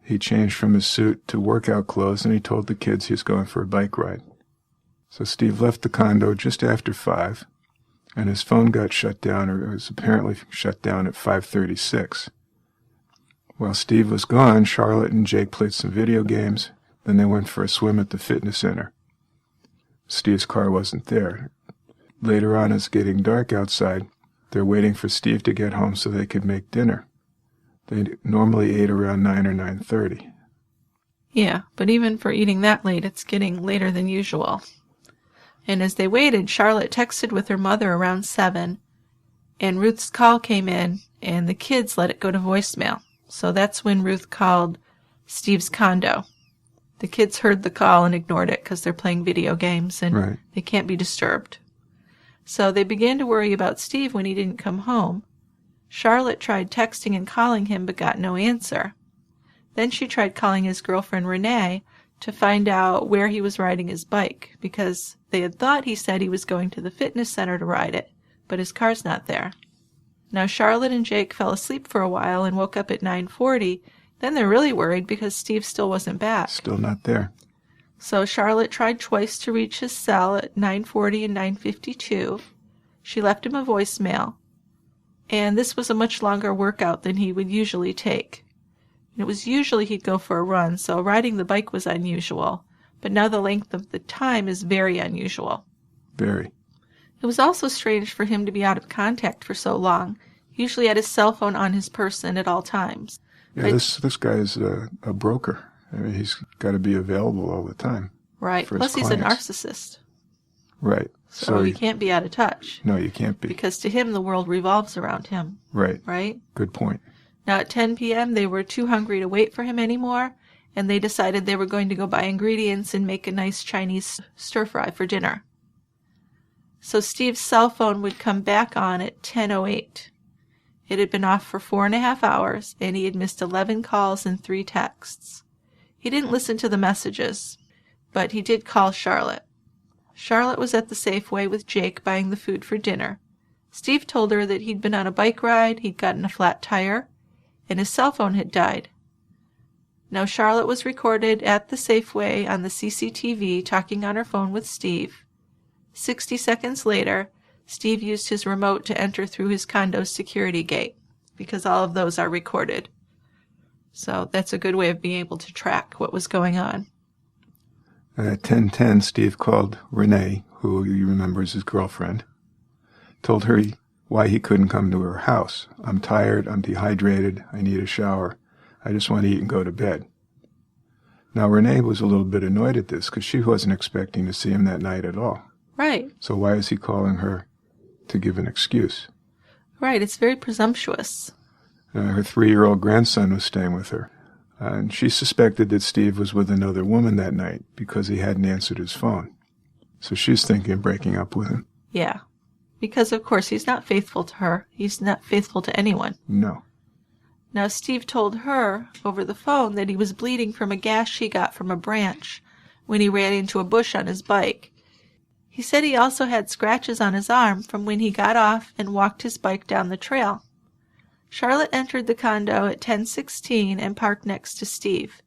He changed from his suit to workout clothes, and he told the kids he was going for a bike ride. So Steve left the condo just after 5, and his phone got shut down, or it was apparently shut down at 5:36. While Steve was gone, Charlotte and Jake played some video games, then they went for a swim at the fitness center. Steve's car wasn't there. Later on, it's getting dark outside. They're waiting for Steve to get home so they could make dinner. They normally ate around 9 or 9:30. Yeah, but even for eating that late, it's getting later than usual. And as they waited, Charlotte texted with her mother around 7, and Ruth's call came in, and the kids let it go to voicemail. So that's when Ruth called Steve's condo. The kids heard the call and ignored it because they're playing video games, and they can't be disturbed. So they began to worry about Steve when he didn't come home. Charlotte tried texting and calling him but got no answer. Then she tried calling his girlfriend Renee to find out where he was riding his bike, because they had thought he said he was going to the fitness center to ride it, but his car's not there. Now Charlotte and Jake fell asleep for a while and woke up at 9:40. Then they're really worried because Steve still wasn't back. Still not there. So Charlotte tried twice to reach his cell at 9:40 and 9:52. She left him a voicemail, and this was a much longer workout than he would usually take. It was usually he'd go for a run, so riding the bike was unusual, but now the length of the time is very unusual. Very. It was also strange for him to be out of contact for so long. He usually had his cell phone on his person at all times. Yeah, this guy is a broker. I mean, he's got to be available all the time. Right. Plus, he's a narcissist. Right. So he can't be out of touch. No, you can't be. Because to him, the world revolves around him. Right. Right? Good point. Now, at 10 p.m., they were too hungry to wait for him anymore, and they decided they were going to go buy ingredients and make a nice Chinese stir-fry for dinner. So Steve's cell phone would come back on at 10:08. It had been off for 4.5 hours, and he had missed 11 calls and 3 texts. He didn't listen to the messages, but he did call Charlotte. Charlotte was at the Safeway with Jake buying the food for dinner. Steve told her that he'd been on a bike ride, he'd gotten a flat tire, and his cell phone had died. Now Charlotte was recorded at the Safeway on the CCTV talking on her phone with Steve. 60 seconds later, Steve used his remote to enter through his condo's security gate, because all of those are recorded. So that's a good way of being able to track what was going on. At 10:10, Steve called Renee, who you remember is his girlfriend, told her why he couldn't come to her house. "I'm tired, I'm dehydrated, I need a shower, I just want to eat and go to bed." Now Renee was a little bit annoyed at this because she wasn't expecting to see him that night at all. Right. So why is he calling her to give an excuse? Right, it's very presumptuous. Her 3-year-old grandson was staying with her, and she suspected that Steve was with another woman that night because he hadn't answered his phone. So she's thinking of breaking up with him. Yeah. Because, of course, he's not faithful to her. He's not faithful to anyone. No. Now, Steve told her over the phone that he was bleeding from a gash he got from a branch when he ran into a bush on his bike. He said he also had scratches on his arm from when he got off and walked his bike down the trail. Charlotte entered the condo at 10:16 and parked next to Steve.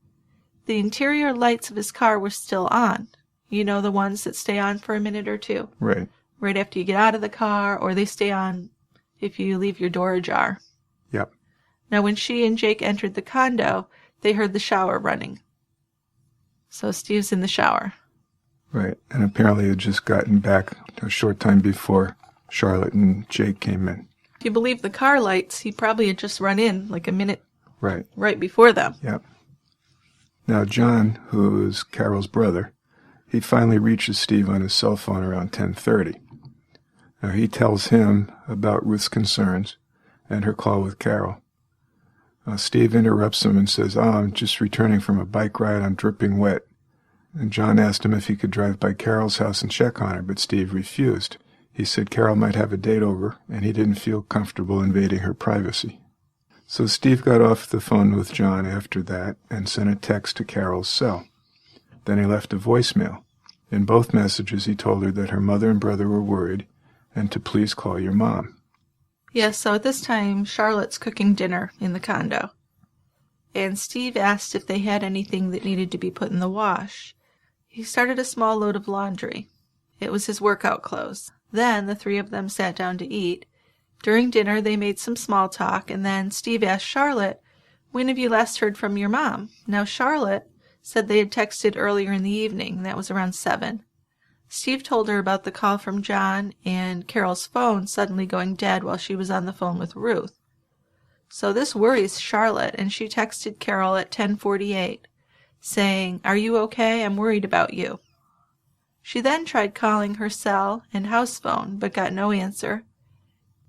The interior lights of his car were still on. You know, the ones that stay on for a minute or two? Right. Right after you get out of the car, or they stay on if you leave your door ajar. Yep. Now, when she and Jake entered the condo, they heard the shower running. So Steve's in the shower. Right. And apparently had just gotten back a short time before Charlotte and Jake came in. If you believe the car lights, he probably had just run in like a minute right before them. Yep. Now, John, who is Carol's brother, he finally reaches Steve on his cell phone around 10:30. Now, he tells him about Ruth's concerns and her call with Carol. Steve interrupts him and says, I'm just returning from a bike ride. I'm dripping wet. And John asked him if he could drive by Carol's house and check on her, but Steve refused. He said Carol might have a date over, and he didn't feel comfortable invading her privacy. So Steve got off the phone with John after that and sent a text to Carol's cell. Then he left a voicemail. In both messages, he told her that her mother and brother were worried and to please call your mom. Yes, so at this time, Charlotte's cooking dinner in the condo. And Steve asked if they had anything that needed to be put in the wash. He started a small load of laundry. It was his workout clothes. Then the three of them sat down to eat. During dinner, they made some small talk, and then Steve asked Charlotte, when have you last heard from your mom? Now, Charlotte said they had texted earlier in the evening, and that was around 7. Steve told her about the call from John and Carol's phone suddenly going dead while she was on the phone with Ruth. So this worries Charlotte, and she texted Carol at 10:48, saying, are you okay? I'm worried about you. She then tried calling her cell and house phone, but got no answer.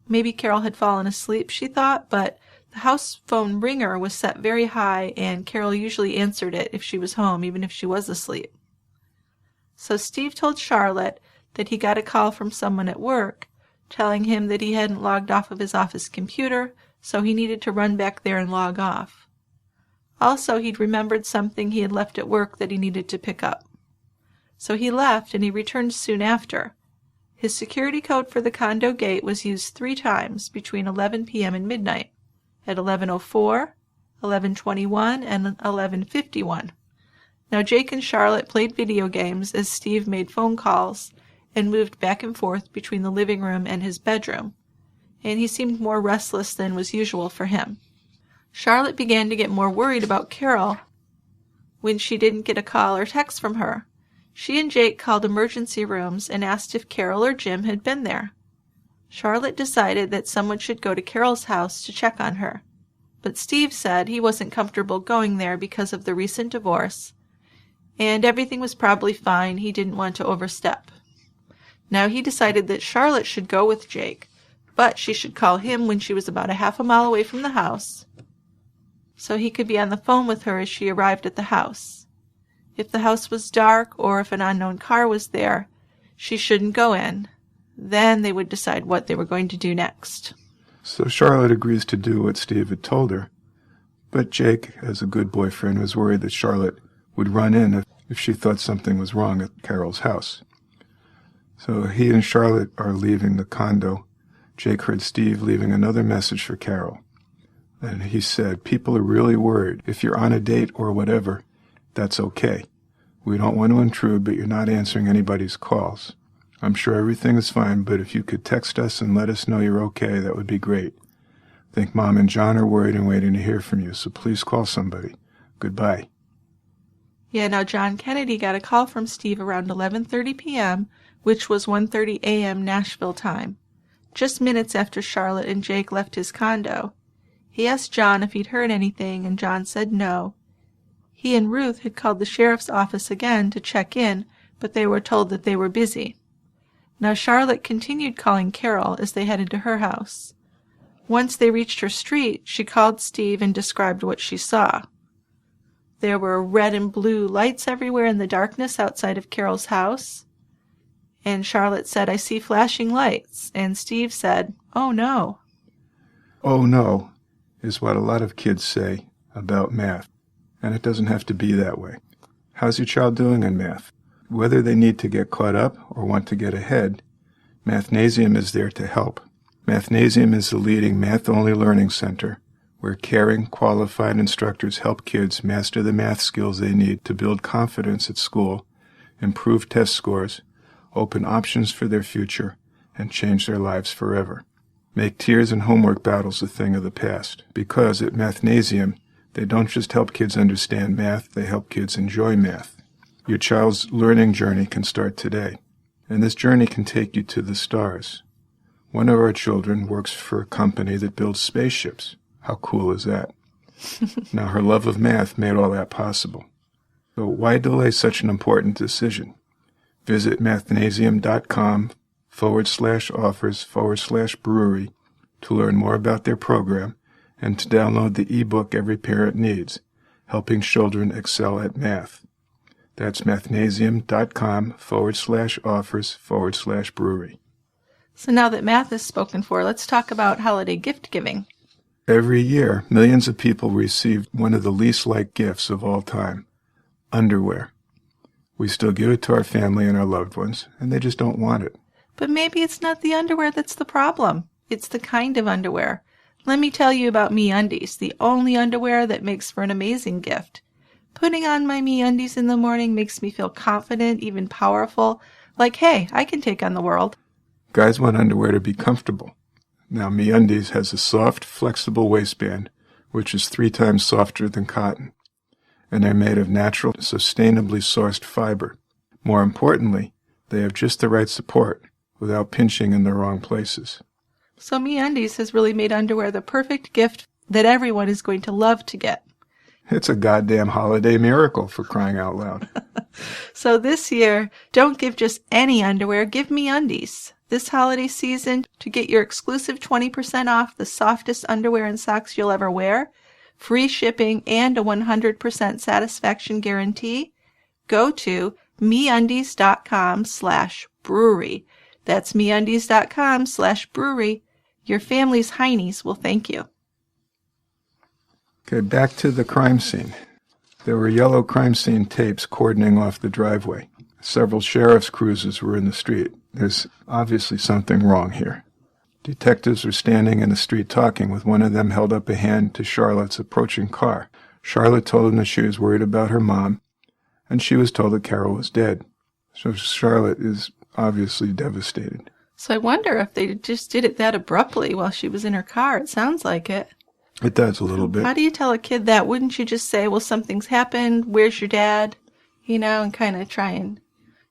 Maybe Carol had fallen asleep, she thought, but the house phone ringer was set very high, and Carol usually answered it if she was home, even if she was asleep. So Steve told Charlotte that he got a call from someone at work, telling him that he hadn't logged off of his office computer, so he needed to run back there and log off. Also, he'd remembered something he had left at work that he needed to pick up. So he left, and he returned soon after. His security code for the condo gate was used 3 times between 11 p.m. and midnight, at 11:04, 11:21, and 11:51. Now, Jake and Charlotte played video games as Steve made phone calls and moved back and forth between the living room and his bedroom, and he seemed more restless than was usual for him. Charlotte began to get more worried about Carol when she didn't get a call or text from her. She and Jake called emergency rooms and asked if Carol or Jim had been there. Charlotte decided that someone should go to Carol's house to check on her, but Steve said he wasn't comfortable going there because of the recent divorce, and everything was probably fine. He didn't want to overstep. Now he decided that Charlotte should go with Jake, but she should call him when she was about a half a mile away from the house, so he could be on the phone with her as she arrived at the house. If the house was dark or if an unknown car was there, she shouldn't go in. Then they would decide what they were going to do next. So Charlotte agrees to do what Steve had told her, but Jake, as a good boyfriend, was worried that Charlotte would run in if she thought something was wrong at Carol's house. So he and Charlotte are leaving the condo. Jake heard Steve leaving another message for Carol, and he said, people are really worried. If you're on a date or whatever, that's okay. We don't want to intrude, but you're not answering anybody's calls. I'm sure everything is fine, but if you could text us and let us know you're okay, that would be great. I think Mom and John are worried and waiting to hear from you, so please call somebody. Goodbye. Yeah, now John Kennedy got a call from Steve around 11:30 p.m., which was 1:30 a.m. Nashville time, just minutes after Charlotte and Jake left his condo. He asked John if he'd heard anything, and John said no. He and Ruth had called the sheriff's office again to check in, but they were told that they were busy. Now Charlotte continued calling Carol as they headed to her house. Once they reached her street, she called Steve and described what she saw. There were red and blue lights everywhere in the darkness outside of Carol's house. And Charlotte said, "I see flashing lights." And Steve said, "Oh no." Oh no is what a lot of kids say about math, and it doesn't have to be that way. How's your child doing in math? Whether they need to get caught up or want to get ahead, Mathnasium is there to help. Mathnasium is the leading math-only learning center where caring, qualified instructors help kids master the math skills they need to build confidence at school, improve test scores, open options for their future, and change their lives forever. Make tears and homework battles a thing of the past, because at Mathnasium, they don't just help kids understand math, they help kids enjoy math. Your child's learning journey can start today, and this journey can take you to the stars. One of our children works for a company that builds spaceships. How cool is that? Now, her love of math made all that possible. So why delay such an important decision? Visit mathnasium.com/offers/brewery to learn more about their program and to download the ebook every parent needs, Helping Children Excel at Math. That's mathnasium.com/offers/brewery. So now that math is spoken for, let's talk about holiday gift giving. Every year, millions of people receive one of the least liked gifts of all time, underwear. We still give it to our family and our loved ones, and they just don't want it. But maybe it's not the underwear that's the problem. It's the kind of underwear. Let me tell you about MeUndies, the only underwear that makes for an amazing gift. Putting on my MeUndies in the morning makes me feel confident, even powerful, like, hey, I can take on the world. Guys want underwear to be comfortable. Now, MeUndies has a soft, flexible waistband, which is 3 times softer than cotton, and they're made of natural, sustainably sourced fiber. More importantly, they have just the right support without pinching in the wrong places. So MeUndies has really made underwear the perfect gift that everyone is going to love to get. It's a goddamn holiday miracle, for crying out loud. So this year, don't give just any underwear, give MeUndies. This holiday season, to get your exclusive 20% off the softest underwear and socks you'll ever wear, free shipping, and a 100% satisfaction guarantee, go to MeUndies.com/brewery. That's MeUndies.com/brewery. Your family's heinies will thank you. Okay, back to the crime scene. There were yellow crime scene tapes cordoning off the driveway. Several sheriff's cruisers were in the street. There's obviously something wrong here. Detectives were standing in the street talking, with one of them held up a hand to Charlotte's approaching car. Charlotte told him that she was worried about her mom, and she was told that Carol was dead. So Charlotte is obviously devastated. So I wonder if they just did it that abruptly while she was in her car. It sounds like it. It does a little bit. How do you tell a kid that? Wouldn't you just say, well, something's happened, where's your dad? And kind of try and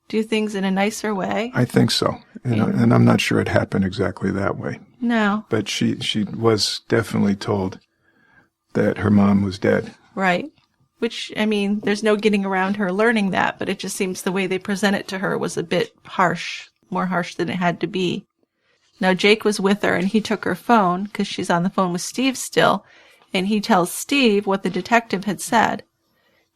do things in a nicer way? I think so. And I'm not sure it happened exactly that way. No. But she was definitely told that her mom was dead. Right. Which, there's no getting around her learning that, but it just seems the way they present it to her was a bit harsh, more harsh than it had to be. Now, Jake was with her, and he took her phone, because she's on the phone with Steve still, and he tells Steve what the detective had said.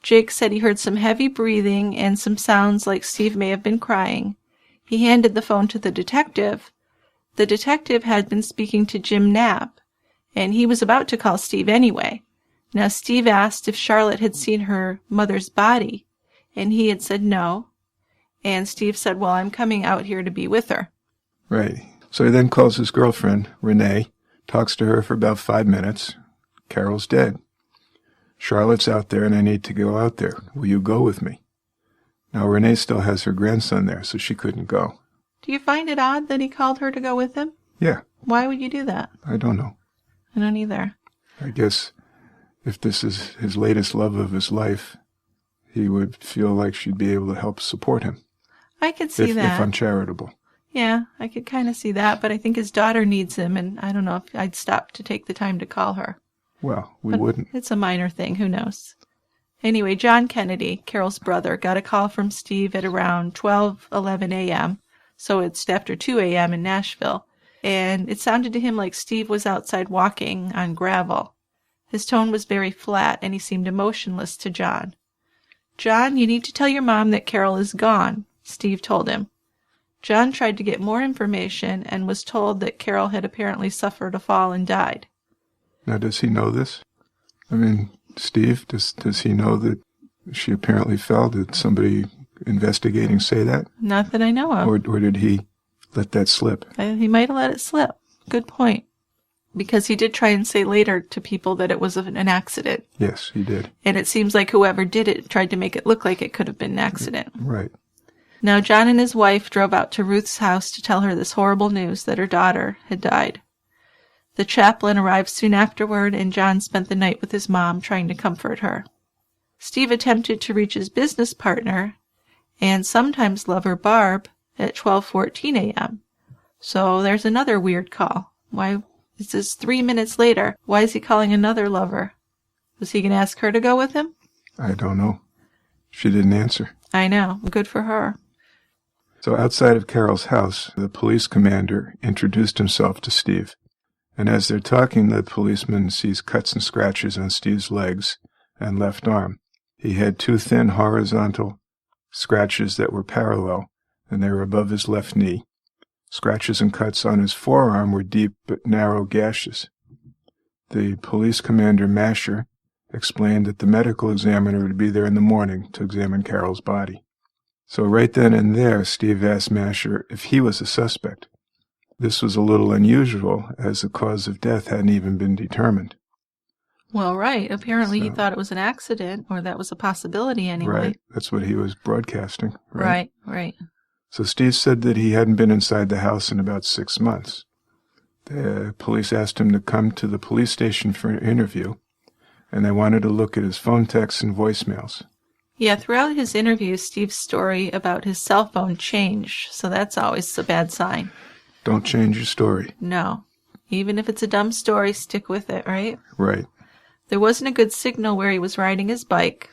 Jake said he heard some heavy breathing and some sounds like Steve may have been crying. He handed the phone to the detective. The detective had been speaking to Jim Knapp, and he was about to call Steve anyway. Now, Steve asked if Charlotte had seen her mother's body, and he had said no. And Steve said, well, I'm coming out here to be with her. Right. So he then calls his girlfriend, Renee, talks to her for about 5 minutes. Carol's dead. Charlotte's out there, and I need to go out there. Will you go with me? Now, Renee still has her grandson there, so she couldn't go. Do you find it odd that he called her to go with him? Yeah. Why would you do that? I don't know. I don't either. I guess if this is his latest love of his life, he would feel like she'd be able to help support him. I could see that. If I'm charitable. Yeah, I could kind of see that, but I think his daughter needs him, and I don't know if I'd stop to take the time to call her. Well, we wouldn't. It's a minor thing, who knows? Anyway, John Kennedy, Carol's brother, got a call from Steve at around 12:11 a.m., so it's after 2 a.m. in Nashville, and it sounded to him like Steve was outside walking on gravel. His tone was very flat, and he seemed emotionless to John. "John, you need to tell your mom that Carol is gone," Steve told him. John tried to get more information and was told that Carol had apparently suffered a fall and died. Now, does he know this? I mean, Steve, does he know that she apparently fell? Did somebody investigating say that? Not that I know of. Or did he let that slip? He might have let it slip. Good point. Because he did try and say later to people that it was an accident. Yes, he did. And it seems like whoever did it tried to make it look like it could have been an accident. Right. Now, John and his wife drove out to Ruth's house to tell her this horrible news that her daughter had died. The chaplain arrived soon afterward, and John spent the night with his mom trying to comfort her. Steve attempted to reach his business partner and sometimes lover Barb at 12:14 a.m. So there's another weird call. Why, this is 3 minutes later. Why is he calling another lover? Was he going to ask her to go with him? I don't know. She didn't answer. I know. Good for her. So outside of Carol's house, the police commander introduced himself to Steve. And as they're talking, the policeman sees cuts and scratches on Steve's legs and left arm. He had 2 thin horizontal scratches that were parallel, and they were above his left knee. Scratches and cuts on his forearm were deep but narrow gashes. The police commander, Masher, explained that the medical examiner would be there in the morning to examine Carol's body. So right then and there, Steve asked Masher if he was a suspect. This was a little unusual, as the cause of death hadn't even been determined. Well, right. Apparently he thought it was an accident, or that was a possibility anyway. Right. That's what he was broadcasting. Right, right. So Steve said that he hadn't been inside the house in about 6 months. The police asked him to come to the police station for an interview, and they wanted to look at his phone texts and voicemails. Yeah, throughout his interview, Steve's story about his cell phone changed, so that's always a bad sign. Don't change your story. No. Even if it's a dumb story, stick with it, right? Right. There wasn't a good signal where he was riding his bike.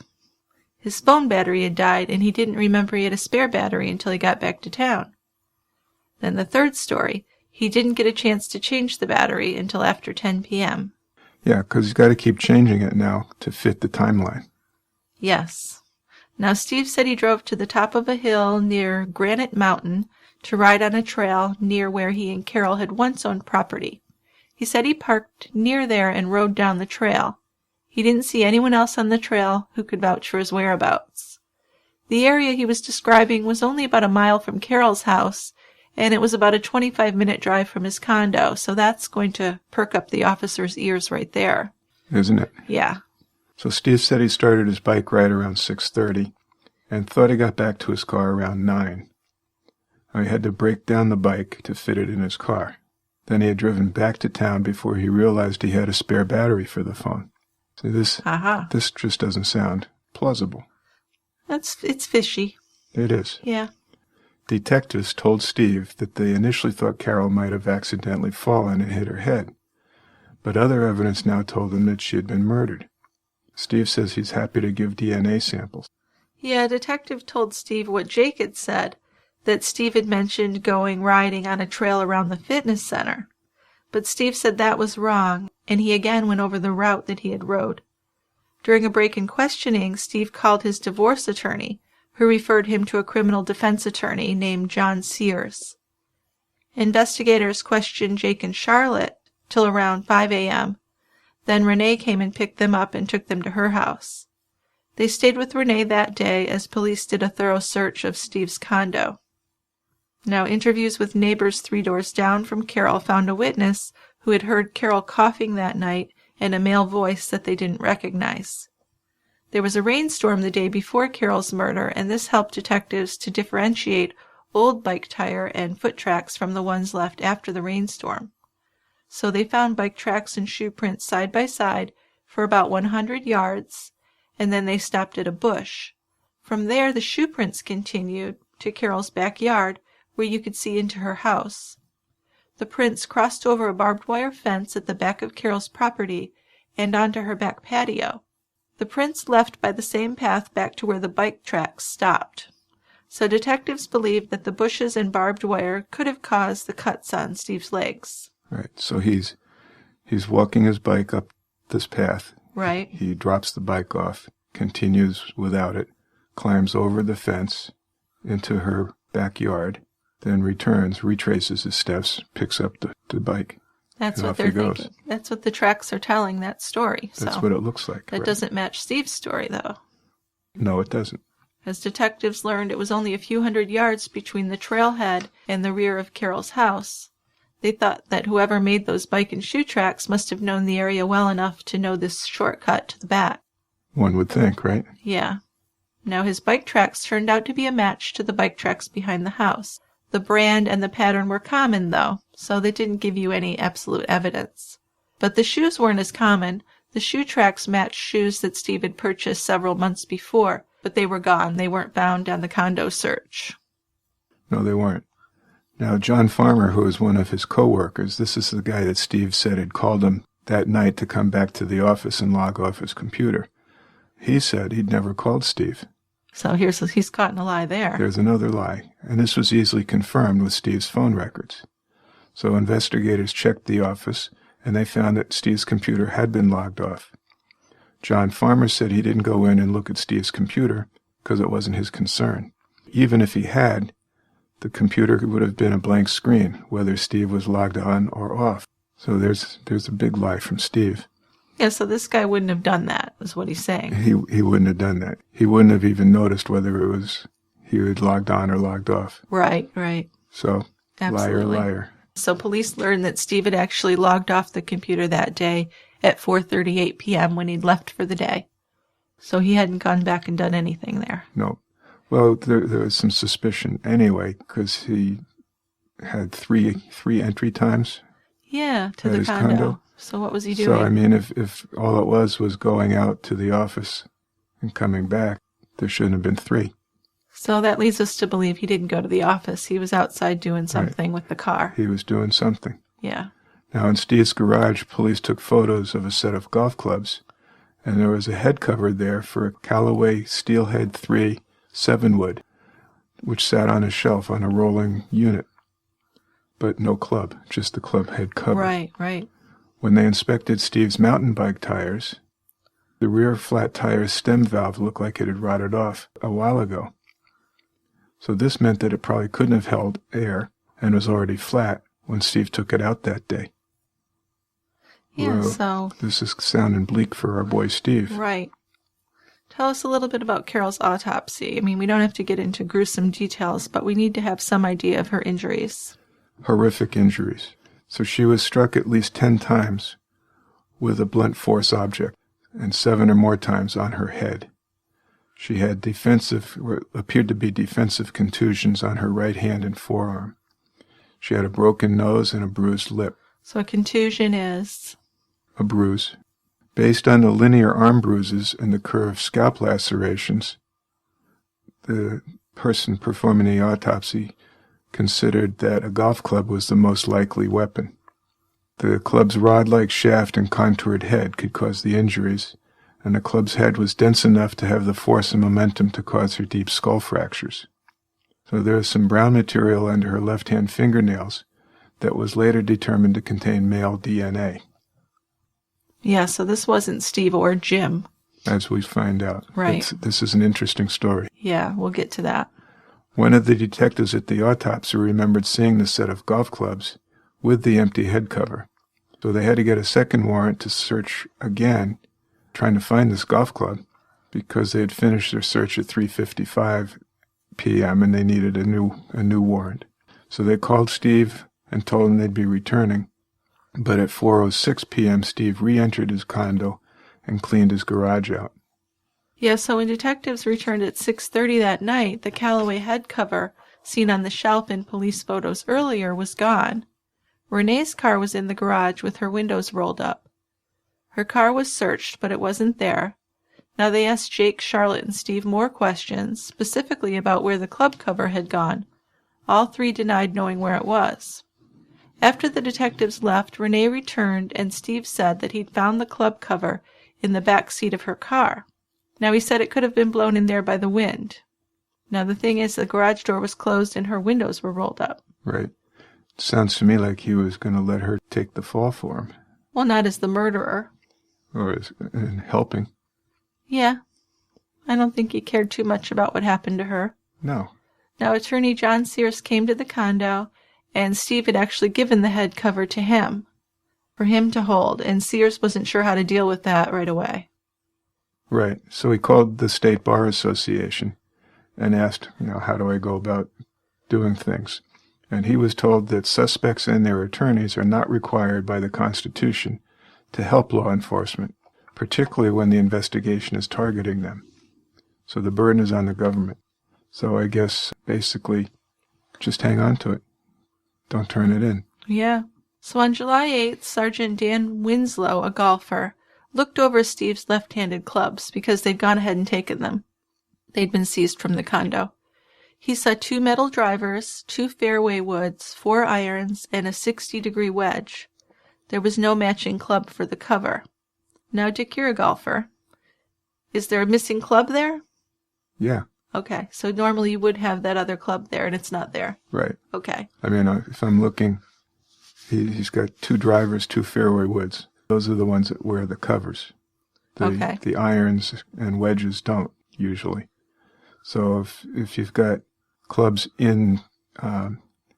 His phone battery had died, and he didn't remember he had a spare battery until he got back to town. Then the third story, he didn't get a chance to change the battery until after 10 p.m. Yeah, because he's got to keep changing it now to fit the timeline. Yes. Now, Steve said he drove to the top of a hill near Granite Mountain to ride on a trail near where he and Carol had once owned property. He said he parked near there and rode down the trail. He didn't see anyone else on the trail who could vouch for his whereabouts. The area he was describing was only about a mile from Carol's house, and it was about a 25-minute drive from his condo, so that's going to perk up the officer's ears right there. Isn't it? Yeah. So Steve said he started his bike ride around 6:30 and thought he got back to his car around 9. He had to break down the bike to fit it in his car. Then he had driven back to town before he realized he had a spare battery for the phone. See, this just doesn't sound plausible. It's fishy. It is. Yeah. Detectives told Steve that they initially thought Carol might have accidentally fallen and hit her head, but other evidence now told them that she had been murdered. Steve says he's happy to give DNA samples. Yeah, a detective told Steve what Jake had said, that Steve had mentioned going riding on a trail around the fitness center. But Steve said that was wrong, and he again went over the route that he had rode. During a break in questioning, Steve called his divorce attorney, who referred him to a criminal defense attorney named John Sears. Investigators questioned Jake and Charlotte till around 5 a.m. Then Renee came and picked them up and took them to her house. They stayed with Renee that day as police did a thorough search of Steve's condo. Now, interviews with neighbors 3 doors down from Carol found a witness who had heard Carol coughing that night and a male voice that they didn't recognize. There was a rainstorm the day before Carol's murder, and this helped detectives to differentiate old bike tire and foot tracks from the ones left after the rainstorm. So they found bike tracks and shoe prints side by side for about 100 yards, and then they stopped at a bush. From there, the shoe prints continued to Carol's backyard, where you could see into her house. The prints crossed over a barbed wire fence at the back of Carol's property and onto her back patio. The prints left by the same path back to where the bike tracks stopped. So detectives believe that the bushes and barbed wire could have caused the cuts on Steve's legs. Right. So he's walking his bike up this path. Right. He drops the bike off, continues without it, climbs over the fence into her backyard, then returns, retraces his steps, picks up the bike. That's and what off they're he goes. thinking. That's what the tracks are telling that story. That's So what it looks like. that right? doesn't match Steve's story, though. No, it doesn't. As detectives learned, it was only a few hundred yards between the trailhead and the rear of Carol's house. They thought that whoever made those bike and shoe tracks must have known the area well enough to know this shortcut to the back. One would think, right? Yeah. Now his bike tracks turned out to be a match to the bike tracks behind the house. The brand and the pattern were common, though, so they didn't give you any absolute evidence. But the shoes weren't as common. The shoe tracks matched shoes that Steve had purchased several months before, but they were gone. They weren't found on the condo search. No, they weren't. Now, John Farmer, who was one of his co-workers, this is the guy that Steve said had called him that night to come back to the office and log off his computer. He said he'd never called Steve. So he's caught in a lie there. There's another lie, and this was easily confirmed with Steve's phone records. So investigators checked the office, and they found that Steve's computer had been logged off. John Farmer said he didn't go in and look at Steve's computer because it wasn't his concern. Even if he had, the computer would have been a blank screen, whether Steve was logged on or off. So there's a big lie from Steve. Yeah, so this guy wouldn't have done that, is what he's saying. He wouldn't have done that. He wouldn't have even noticed whether it was he had logged on or logged off. Right, right. So, Absolutely. liar. So police learned that Steve had actually logged off the computer that day at 4:38 p.m. when he'd left for the day. So he hadn't gone back and done anything there. No. Well, there was some suspicion anyway, because he had three entry times. Yeah, to at the his condo. So what was he doing? So, I mean, if all it was going out to the office and coming back, there shouldn't have been 3. So that leads us to believe he didn't go to the office. He was outside doing something with the car. He was doing something. Yeah. Now, in Steve's garage, police took photos of a set of golf clubs, and there was a head cover there for a Callaway Steelhead 3 7-wood, which sat on a shelf on a rolling unit. But no club, just the club head cover. Right, right. When they inspected Steve's mountain bike tires, the rear flat tire's stem valve looked like it had rotted off a while ago. So this meant that it probably couldn't have held air and was already flat when Steve took it out that day. Yeah, Well, so... This is sounding bleak for our boy Steve. Right. Tell us a little bit about Carol's autopsy. I mean, we don't have to get into gruesome details, but we need to have some idea of her injuries. Horrific injuries. So she was struck at least 10 times with a blunt force object, and 7 or more times on her head. She had appeared to be defensive contusions on her right hand and forearm. She had a broken nose and a bruised lip. So a contusion is? A bruise. Based on the linear arm bruises and the curved scalp lacerations, the person performing the autopsy considered that a golf club was the most likely weapon. The club's rod-like shaft and contoured head could cause the injuries, and the club's head was dense enough to have the force and momentum to cause her deep skull fractures. So there is some brown material under her left-hand fingernails that was later determined to contain male DNA. Yeah, so this wasn't Steve or Jim. As we find out. Right. This is an interesting story. Yeah, we'll get to that. One of the detectives at the autopsy remembered seeing the set of golf clubs with the empty head cover. So they had to get a second warrant to search again, trying to find this golf club, because they had finished their search at 3:55 p.m. and they needed a new warrant. So they called Steve and told him they'd be returning. But at 4:06 p.m., Steve re-entered his condo and cleaned his garage out. Yeah, so when detectives returned at 6:30 that night, the Callaway head cover, seen on the shelf in police photos earlier, was gone. Renee's car was in the garage with her windows rolled up. Her car was searched, but it wasn't there. Now they asked Jake, Charlotte, and Steve more questions, specifically about where the club cover had gone. All 3 denied knowing where it was. After the detectives left, Renee returned, and Steve said that he'd found the club cover in the back seat of her car. Now he said it could have been blown in there by the wind. Now, the thing is, the garage door was closed and her windows were rolled up. Right. Sounds to me like he was going to let her take the fall for him. Well, not as the murderer. Or as helping. Yeah. I don't think he cared too much about what happened to her. No. Now, attorney John Sears came to the condo, and Steve had actually given the head cover to him, for him to hold, and Sears wasn't sure how to deal with that right away. Right. So he called the State Bar Association and asked, how do I go about doing things? And he was told that suspects and their attorneys are not required by the Constitution to help law enforcement, particularly when the investigation is targeting them. So the burden is on the government. So I guess, basically, just hang on to it. Don't turn it in. Yeah. So on July 8th, Sergeant Dan Winslow, a golfer, looked over Steve's left-handed clubs because they'd gone ahead and taken them. They'd been seized from the condo. He saw 2 metal drivers, 2 fairway woods, 4 irons, and a 60-degree wedge. There was no matching club for the cover. Now, Dick, you're a golfer. Is there a missing club there? Yeah. Okay, so normally you would have that other club there, and it's not there. Right. Okay. I mean, if I'm looking, he's got 2 drivers, 2 fairway woods. Those are the ones that wear the covers. Okay. The irons and wedges don't, usually. So if you've got clubs in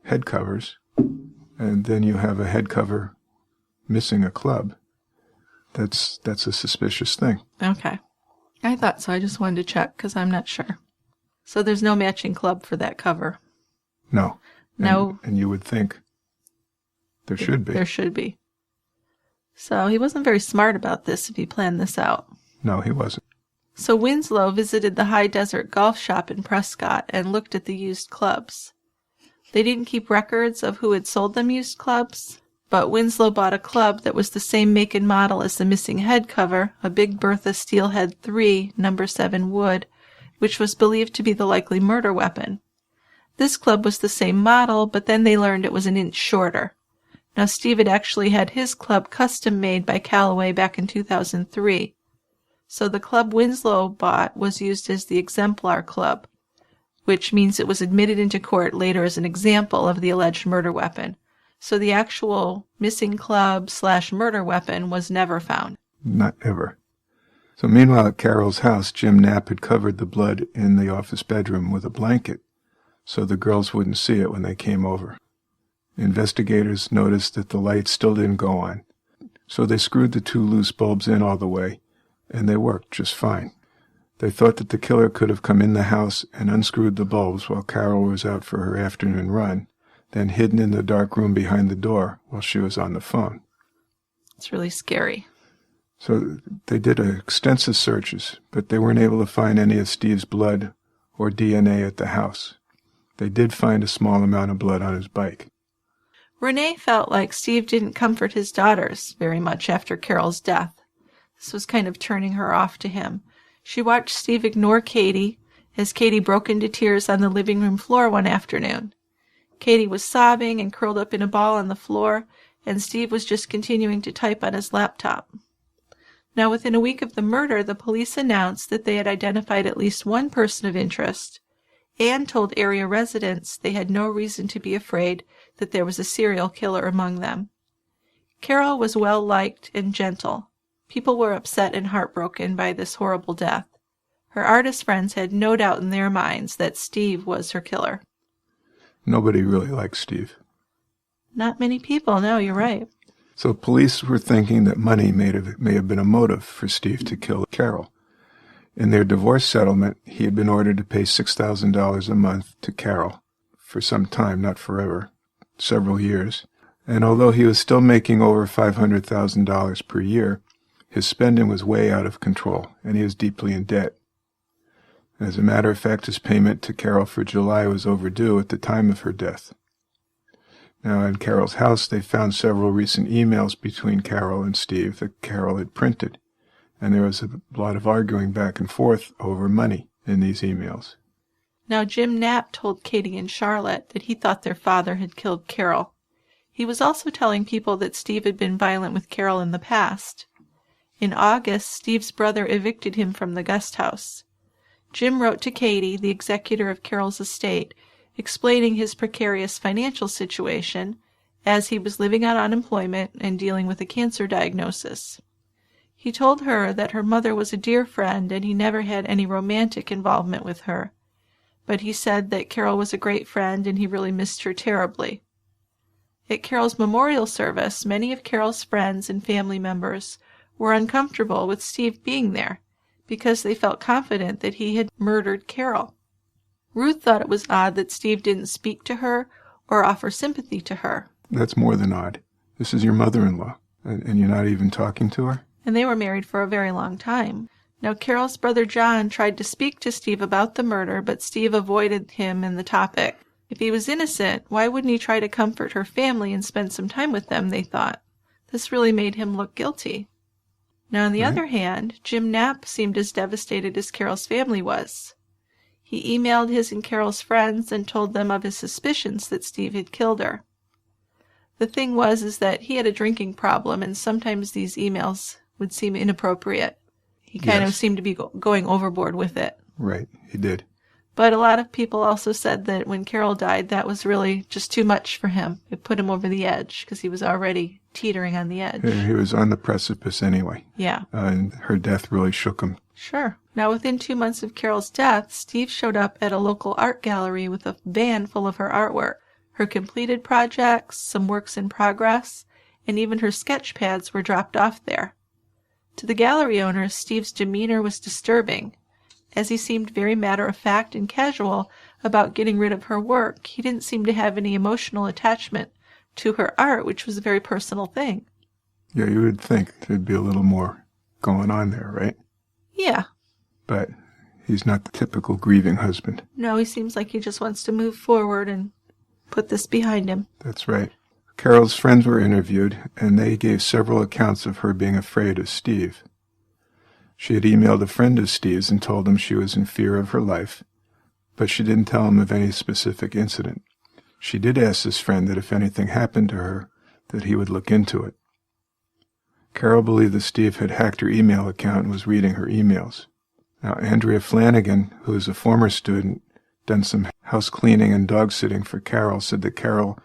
head covers, and then you have a head cover missing a club, that's a suspicious thing. Okay. I thought so. I just wanted to check because I'm not sure. So there's no matching club for that cover? No. No. And you would think there should be. There should be. So he wasn't very smart about this if he planned this out. No, he wasn't. So Winslow visited the High Desert Golf Shop in Prescott and looked at the used clubs. They didn't keep records of who had sold them used clubs, but Winslow bought a club that was the same make and model as the missing head cover, a Big Bertha Steelhead 3, No. 7 wood, which was believed to be the likely murder weapon. This club was the same model, but then they learned it was an inch shorter. Now, Steve had actually had his club custom-made by Callaway back in 2003. So the club Winslow bought was used as the exemplar club, which means it was admitted into court later as an example of the alleged murder weapon. So the actual missing club/murder weapon was never found. Not ever. So meanwhile at Carol's house, Jim Knapp had covered the blood in the office bedroom with a blanket so the girls wouldn't see it when they came over. Investigators noticed that the lights still didn't go on, so they screwed the 2 loose bulbs in all the way, and they worked just fine. They thought that the killer could have come in the house and unscrewed the bulbs while Carol was out for her afternoon run, then hidden in the dark room behind the door while she was on the phone. It's really scary. So they did extensive searches, but they weren't able to find any of Steve's blood or DNA at the house. They did find a small amount of blood on his bike. Renee felt like Steve didn't comfort his daughters very much after Carol's death. This was kind of turning her off to him. She watched Steve ignore Katie as Katie broke into tears on the living room floor one afternoon. Katie was sobbing and curled up in a ball on the floor, and Steve was just continuing to type on his laptop. Now, within a week of the murder, the police announced that they had identified at least one person of interest and told area residents they had no reason to be afraid that there was a serial killer among them. Carol was well-liked and gentle. People were upset and heartbroken by this horrible death. Her artist friends had no doubt in their minds that Steve was her killer. Nobody really liked Steve. Not many people, no, you're right. So police were thinking that money may have been a motive for Steve to kill Carol. In their divorce settlement, he had been ordered to pay $6,000 a month to Carol for some time, not forever, several years. And although he was still making over $500,000 per year, his spending was way out of control, and he was deeply in debt. As a matter of fact, his payment to Carol for July was overdue at the time of her death. Now, in Carol's house, they found several recent emails between Carol and Steve that Carol had printed, and there was a lot of arguing back and forth over money in these emails. Now, Jim Knapp told Katie and Charlotte that he thought their father had killed Carol. He was also telling people that Steve had been violent with Carol in the past. In August, Steve's brother evicted him from the guest house. Jim wrote to Katie, the executor of Carol's estate, explaining his precarious financial situation as he was living on unemployment and dealing with a cancer diagnosis. He told her that her mother was a dear friend and he never had any romantic involvement with her, but he said that Carol was a great friend and he really missed her terribly. At Carol's memorial service, many of Carol's friends and family members were uncomfortable with Steve being there because they felt confident that he had murdered Carol. Ruth thought it was odd that Steve didn't speak to her or offer sympathy to her. That's more than odd. This is your mother-in-law, and you're not even talking to her? And they were married for a very long time. Now, Carol's brother John tried to speak to Steve about the murder, but Steve avoided him and the topic. If he was innocent, why wouldn't he try to comfort her family and spend some time with them, they thought. This really made him look guilty. Now, on the other hand, Jim Knapp seemed as devastated as Carol's family was. He emailed his and Carol's friends and told them of his suspicions that Steve had killed her. The thing was that he had a drinking problem, and sometimes these emails would seem inappropriate. He kind of seemed to be going overboard with it. Right, he did. But a lot of people also said that when Carol died, that was really just too much for him. It put him over the edge because he was already teetering on the edge. He was on the precipice anyway. Yeah. And her death really shook him. Sure. Now, within 2 months of Carol's death, Steve showed up at a local art gallery with a van full of her artwork, her completed projects, some works in progress, and even her sketch pads were dropped off there. To the gallery owner, Steve's demeanor was disturbing. As he seemed very matter-of-fact and casual about getting rid of her work, he didn't seem to have any emotional attachment to her art, which was a very personal thing. Yeah, you would think there'd be a little more going on there, right? Yeah. But he's not the typical grieving husband. No, he seems like he just wants to move forward and put this behind him. That's right. Carol's friends were interviewed, and they gave several accounts of her being afraid of Steve. She had emailed a friend of Steve's and told him she was in fear of her life, but she didn't tell him of any specific incident. She did ask this friend that if anything happened to her, that he would look into it. Carol believed that Steve had hacked her email account and was reading her emails. Now, Andrea Flanagan, who is a former student, done some house cleaning and dog sitting for Carol, said that Carol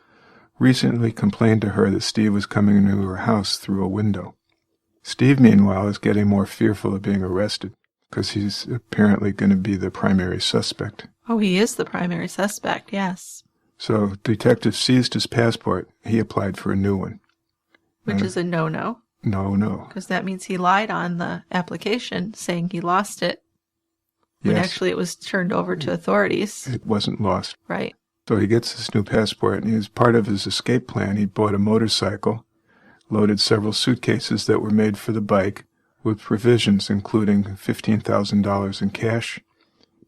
recently complained to her that Steve was coming into her house through a window. Steve, meanwhile, is getting more fearful of being arrested because he's apparently going to be the primary suspect. Oh, he is the primary suspect, yes. So detectives seized his passport. He applied for a new one. Which is a no-no. No. Because that means he lied on the application, saying he lost it, when actually it was turned over to authorities. It wasn't lost. Right. So he gets this new passport, and as part of his escape plan, he bought a motorcycle, loaded several suitcases that were made for the bike, with provisions including $15,000 in cash,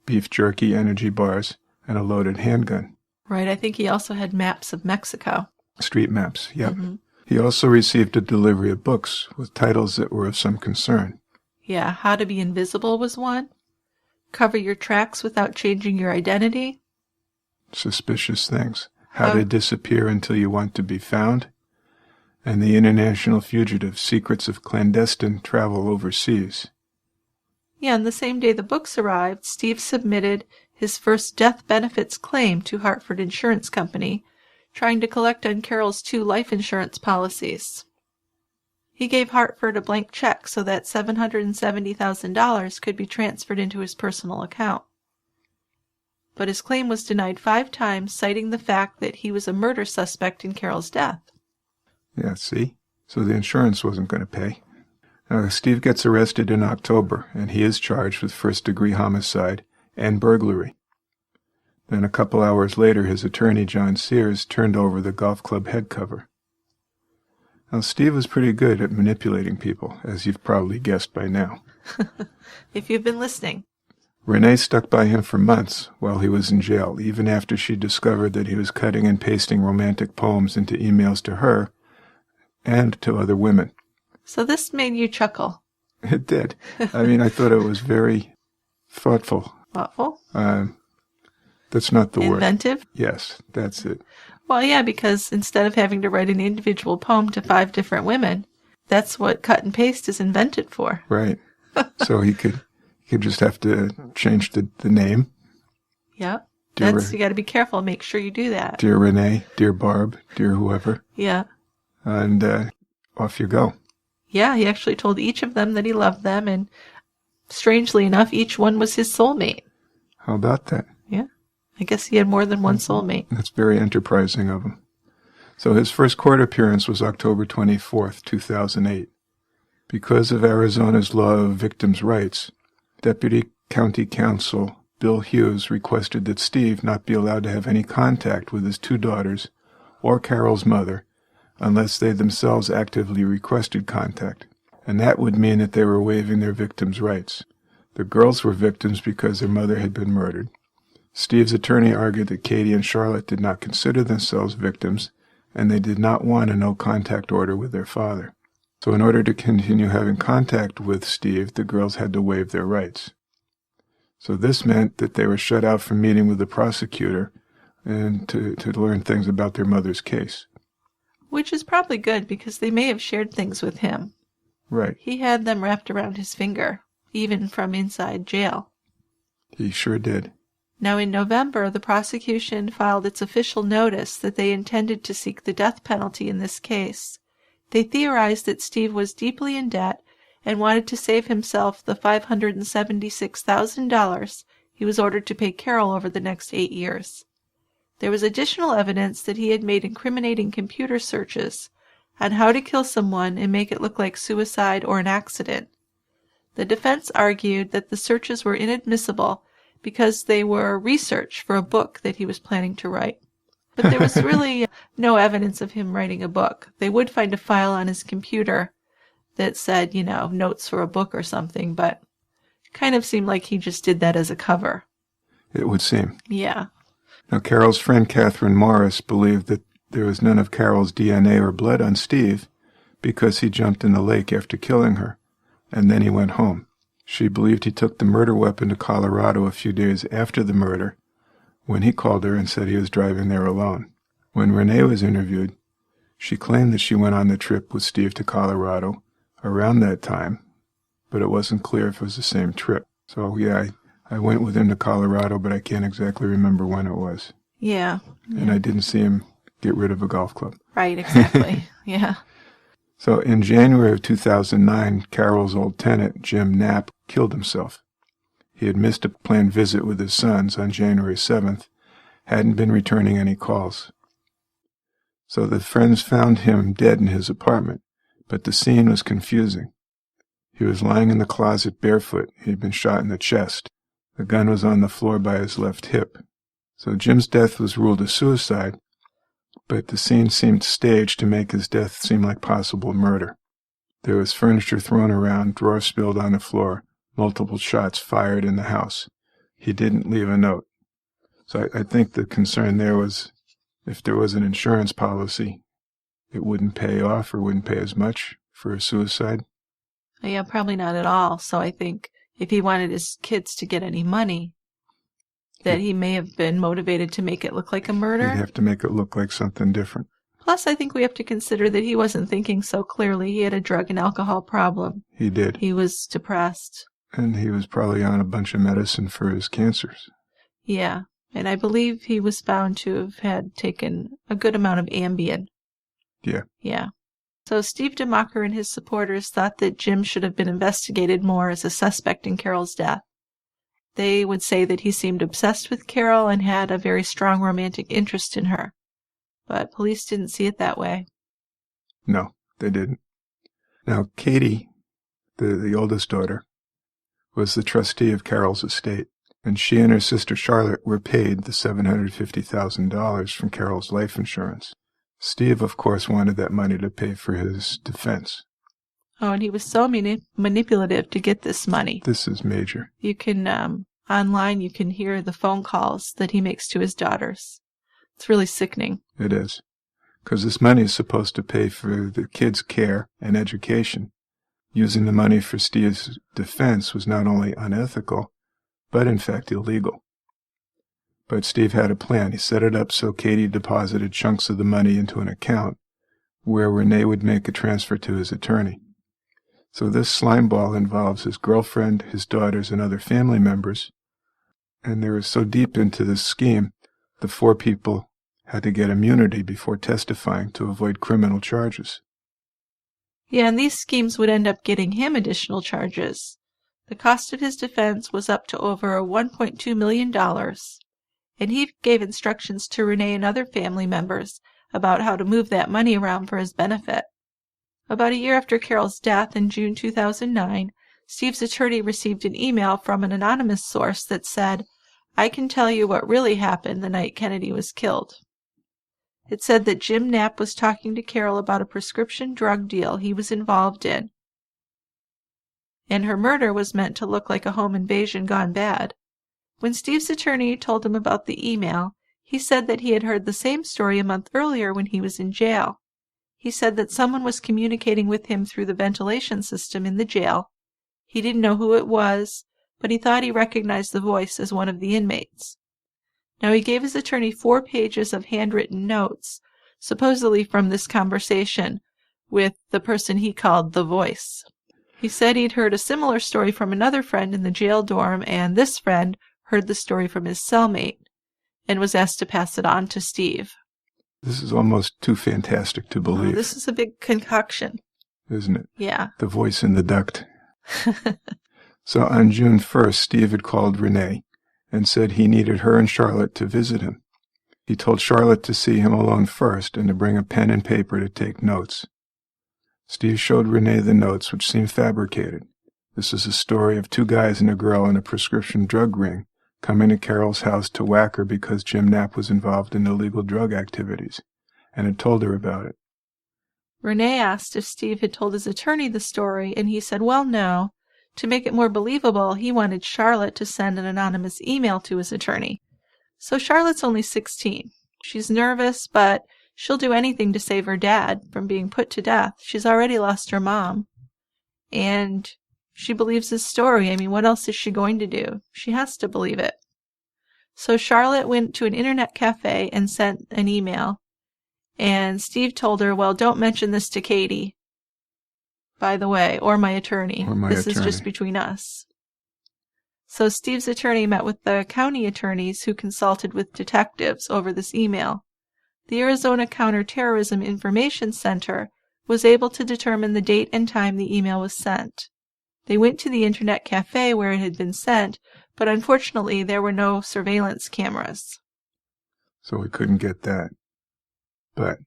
beef jerky, energy bars, and a loaded handgun. Right, I think he also had maps of Mexico. Street maps, yep. Mm-hmm. He also received a delivery of books with titles that were of some concern. Yeah, How to Be Invisible was one. Cover Your Tracks Without Changing Your Identity. Suspicious Things. How to Disappear Until You Want to Be Found. And The International Fugitive, Secrets of Clandestine Travel Overseas. Yeah, and the same day the books arrived, Steve submitted his first death benefits claim to Hartford Insurance Company, trying to collect on Carol's 2 life insurance policies. He gave Hartford a blank check so that $770,000 could be transferred into his personal account. But his claim was denied 5 times, citing the fact that he was a murder suspect in Carol's death. Yeah, see? So the insurance wasn't going to pay. Steve gets arrested in October, and he is charged with first-degree homicide and burglary. Then a couple hours later, his attorney, John Sears, turned over the golf club head cover. Now, Steve was pretty good at manipulating people, as you've probably guessed by now. If you've been listening. Renee stuck by him for months while he was in jail, even after she discovered that he was cutting and pasting romantic poems into emails to her and to other women. So this made you chuckle. It did. I mean, I thought it was very thoughtful. Thoughtful? That's not the word. Inventive? Yes, that's it. Well, yeah, because instead of having to write an individual poem to 5 different women, that's what cut and paste is invented for. Right. So he could You just have to change the name. Yep. Dear, You got to be careful. Make sure you do that. Dear Renee, dear Barb, dear whoever. Yeah. And off you go. Yeah, he actually told each of them that he loved them, and strangely enough, each one was his soulmate. How about that? Yeah. I guess he had more than one soulmate. That's very enterprising of him. So his first court appearance was October 24th, 2008. Because of Arizona's law of victims' rights, Deputy County Counsel Bill Hughes requested that Steve not be allowed to have any contact with his 2 daughters or Carol's mother unless they themselves actively requested contact, and that would mean that they were waiving their victims' rights. The girls were victims because their mother had been murdered. Steve's attorney argued that Katie and Charlotte did not consider themselves victims, and they did not want a no-contact order with their father. So in order to continue having contact with Steve, the girls had to waive their rights. So this meant that they were shut out from meeting with the prosecutor and to learn things about their mother's case. Which is probably good, because they may have shared things with him. Right. He had them wrapped around his finger, even from inside jail. He sure did. Now in November, the prosecution filed its official notice that they intended to seek the death penalty in this case. They theorized that Steve was deeply in debt and wanted to save himself the $576,000 he was ordered to pay Carol over the next 8 years. There was additional evidence that he had made incriminating computer searches on how to kill someone and make it look like suicide or an accident. The defense argued that the searches were inadmissible because they were research for a book that he was planning to write. But there was really no evidence of him writing a book. They would find a file on his computer that said, notes for a book or something, but it kind of seemed like he just did that as a cover. It would seem. Yeah. Now, Carol's friend Catherine Morris believed that there was none of Carol's DNA or blood on Steve because he jumped in the lake after killing her, and then he went home. She believed he took the murder weapon to Colorado a few days after the murder, when he called her and said he was driving there alone. When Renee was interviewed, she claimed that she went on the trip with Steve to Colorado around that time, but it wasn't clear if it was the same trip. So, yeah, I went with him to Colorado, but I can't exactly remember when it was. Yeah. And I didn't see him get rid of a golf club. Right, exactly. Yeah. So in January of 2009, Carol's old tenant, Jim Knapp, killed himself. He had missed a planned visit with his sons on January 7th, hadn't been returning any calls. So the friends found him dead in his apartment, but the scene was confusing. He was lying in the closet barefoot. He had been shot in the chest. The gun was on the floor by his left hip. So Jim's death was ruled a suicide, but the scene seemed staged to make his death seem like possible murder. There was furniture thrown around, drawers spilled on the floor, multiple shots fired in the house. He didn't leave a note. So I think the concern there was if there was an insurance policy, it wouldn't pay off or wouldn't pay as much for a suicide. Yeah, probably not at all. So I think if he wanted his kids to get any money, that he may have been motivated to make it look like a murder. He'd have to make it look like something different. Plus, I think we have to consider that he wasn't thinking so clearly. He had a drug and alcohol problem. He did. He was depressed. And he was probably on a bunch of medicine for his cancers. Yeah, and I believe he was found to have had taken a good amount of Ambien. Yeah. Yeah. So Steve DeMacher and his supporters thought that Jim should have been investigated more as a suspect in Carol's death. They would say that he seemed obsessed with Carol and had a very strong romantic interest in her. But police didn't see it that way. No, they didn't. Now, Katie, the oldest daughter, was the trustee of Carol's estate, and she and her sister Charlotte were paid the $750,000 from Carol's life insurance. Steve, of course, wanted that money to pay for his defense. Oh, and he was so manipulative to get this money. This is major. You can, online, you can hear the phone calls that he makes to his daughters. It's really sickening. It is. Because this money is supposed to pay for the kids' care and education. Using the money for Steve's defense was not only unethical, but in fact illegal. But Steve had a plan. He set it up so Katie deposited chunks of the money into an account where Renee would make a transfer to his attorney. So this slime ball involves his girlfriend, his daughters, and other family members. And they were so deep into this scheme, the 4 people had to get immunity before testifying to avoid criminal charges. Yeah, and these schemes would end up getting him additional charges. The cost of his defense was up to over $1.2 million, and he gave instructions to Renee and other family members about how to move that money around for his benefit. About a year after Carol's death in June 2009, Steve's attorney received an email from an anonymous source that said, "I can tell you what really happened the night Kennedy was killed." It said that Jim Knapp was talking to Carol about a prescription drug deal he was involved in, and her murder was meant to look like a home invasion gone bad. When Steve's attorney told him about the email, he said that he had heard the same story a month earlier when he was in jail. He said that someone was communicating with him through the ventilation system in the jail. He didn't know who it was, but he thought he recognized the voice as one of the inmates. Now, he gave his attorney 4 pages of handwritten notes, supposedly from this conversation with the person he called the voice. He said he'd heard a similar story from another friend in the jail dorm, and this friend heard the story from his cellmate and was asked to pass it on to Steve. This is almost too fantastic to believe. This is a big concoction. Isn't it? Yeah. The voice in the duct. So on June 1st, Steve had called Renee and said he needed her and Charlotte to visit him. He told Charlotte to see him alone first and to bring a pen and paper to take notes. Steve showed Renee the notes, which seemed fabricated. This is a story of 2 guys and a girl in a prescription drug ring coming to Carol's house to whack her because Jim Knapp was involved in illegal drug activities, and had told her about it. Renee asked if Steve had told his attorney the story, and he said, well, no. To make it more believable, he wanted Charlotte to send an anonymous email to his attorney. So Charlotte's only 16. She's nervous, but she'll do anything to save her dad from being put to death. She's already lost her mom. And she believes his story. I mean, what else is she going to do? She has to believe it. So Charlotte went to an internet cafe and sent an email. And Steve told her, well, don't mention this to Katie, by the way, or my attorney. This is just between us. So Steve's attorney met with the county attorneys who consulted with detectives over this email. The Arizona Counterterrorism Information Center was able to determine the date and time the email was sent. They went to the internet cafe where it had been sent, but unfortunately there were no surveillance cameras. So we couldn't get that. But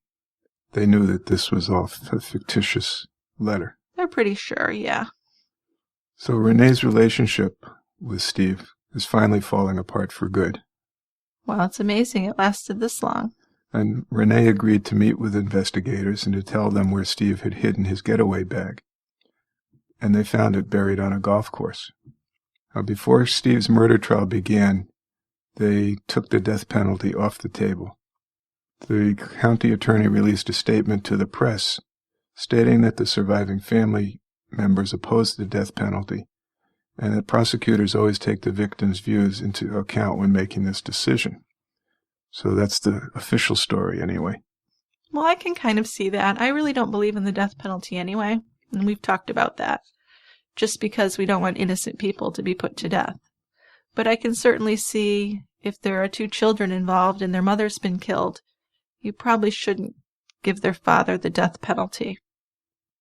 they knew that this was all a fictitious letter. They're pretty sure, yeah. So Renee's relationship with Steve is finally falling apart for good. Well, it's amazing it lasted this long. And Renee agreed to meet with investigators and to tell them where Steve had hidden his getaway bag. And they found it buried on a golf course. Now, before Steve's murder trial began, they took the death penalty off the table. The county attorney released a statement to the press stating that the surviving family members opposed the death penalty and that prosecutors always take the victim's views into account when making this decision. So that's the official story anyway. Well, I can kind of see that. I really don't believe in the death penalty anyway, and we've talked about that, just because we don't want innocent people to be put to death. But I can certainly see if there are 2 children involved and their mother's been killed, you probably shouldn't give their father the death penalty,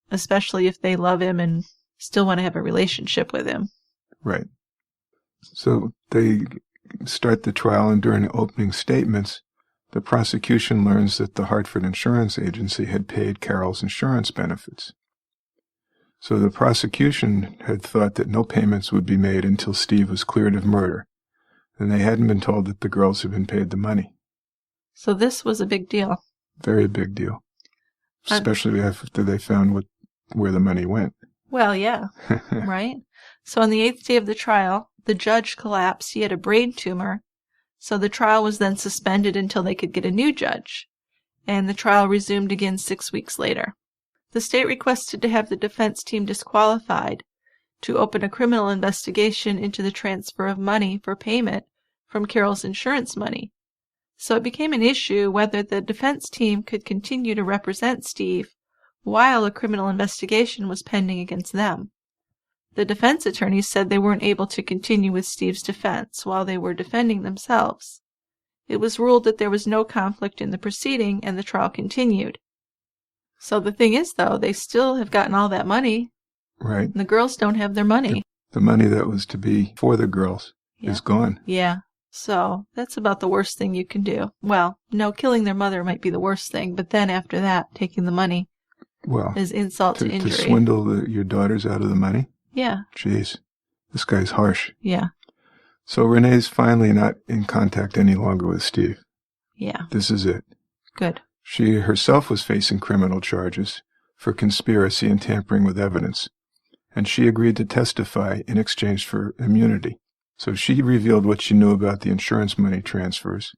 especially if they love him and still want to have a relationship with him. Right. So they start the trial, and during opening statements, the prosecution learns that the Hartford Insurance Agency had paid Carol's insurance benefits. So the prosecution had thought that no payments would be made until Steve was cleared of murder, and they hadn't been told that the girls had been paid the money. So this was a big deal. Very big deal. Especially after they found where the money went. Well, yeah, right? So on the 8th day of the trial, the judge collapsed. He had a brain tumor. So the trial was then suspended until they could get a new judge. And the trial resumed again 6 weeks later. The state requested to have the defense team disqualified to open a criminal investigation into the transfer of money for payment from Carol's insurance money. So it became an issue whether the defense team could continue to represent Steve while a criminal investigation was pending against them. The defense attorneys said they weren't able to continue with Steve's defense while they were defending themselves. It was ruled that there was no conflict in the proceeding, and the trial continued. So the thing is, though, they still have gotten all that money. Right. The girls don't have their money. The money that was to be for the girls is gone. Yeah. So that's about the worst thing you can do. Well, no, killing their mother might be the worst thing, but then after that, taking the money is insult to injury. To swindle your daughters out of the money? Yeah. Jeez. This guy's harsh. Yeah. So Renee's finally not in contact any longer with Steve. Yeah. This is it. Good. She herself was facing criminal charges for conspiracy and tampering with evidence, and she agreed to testify in exchange for immunity. So she revealed what she knew about the insurance money transfers,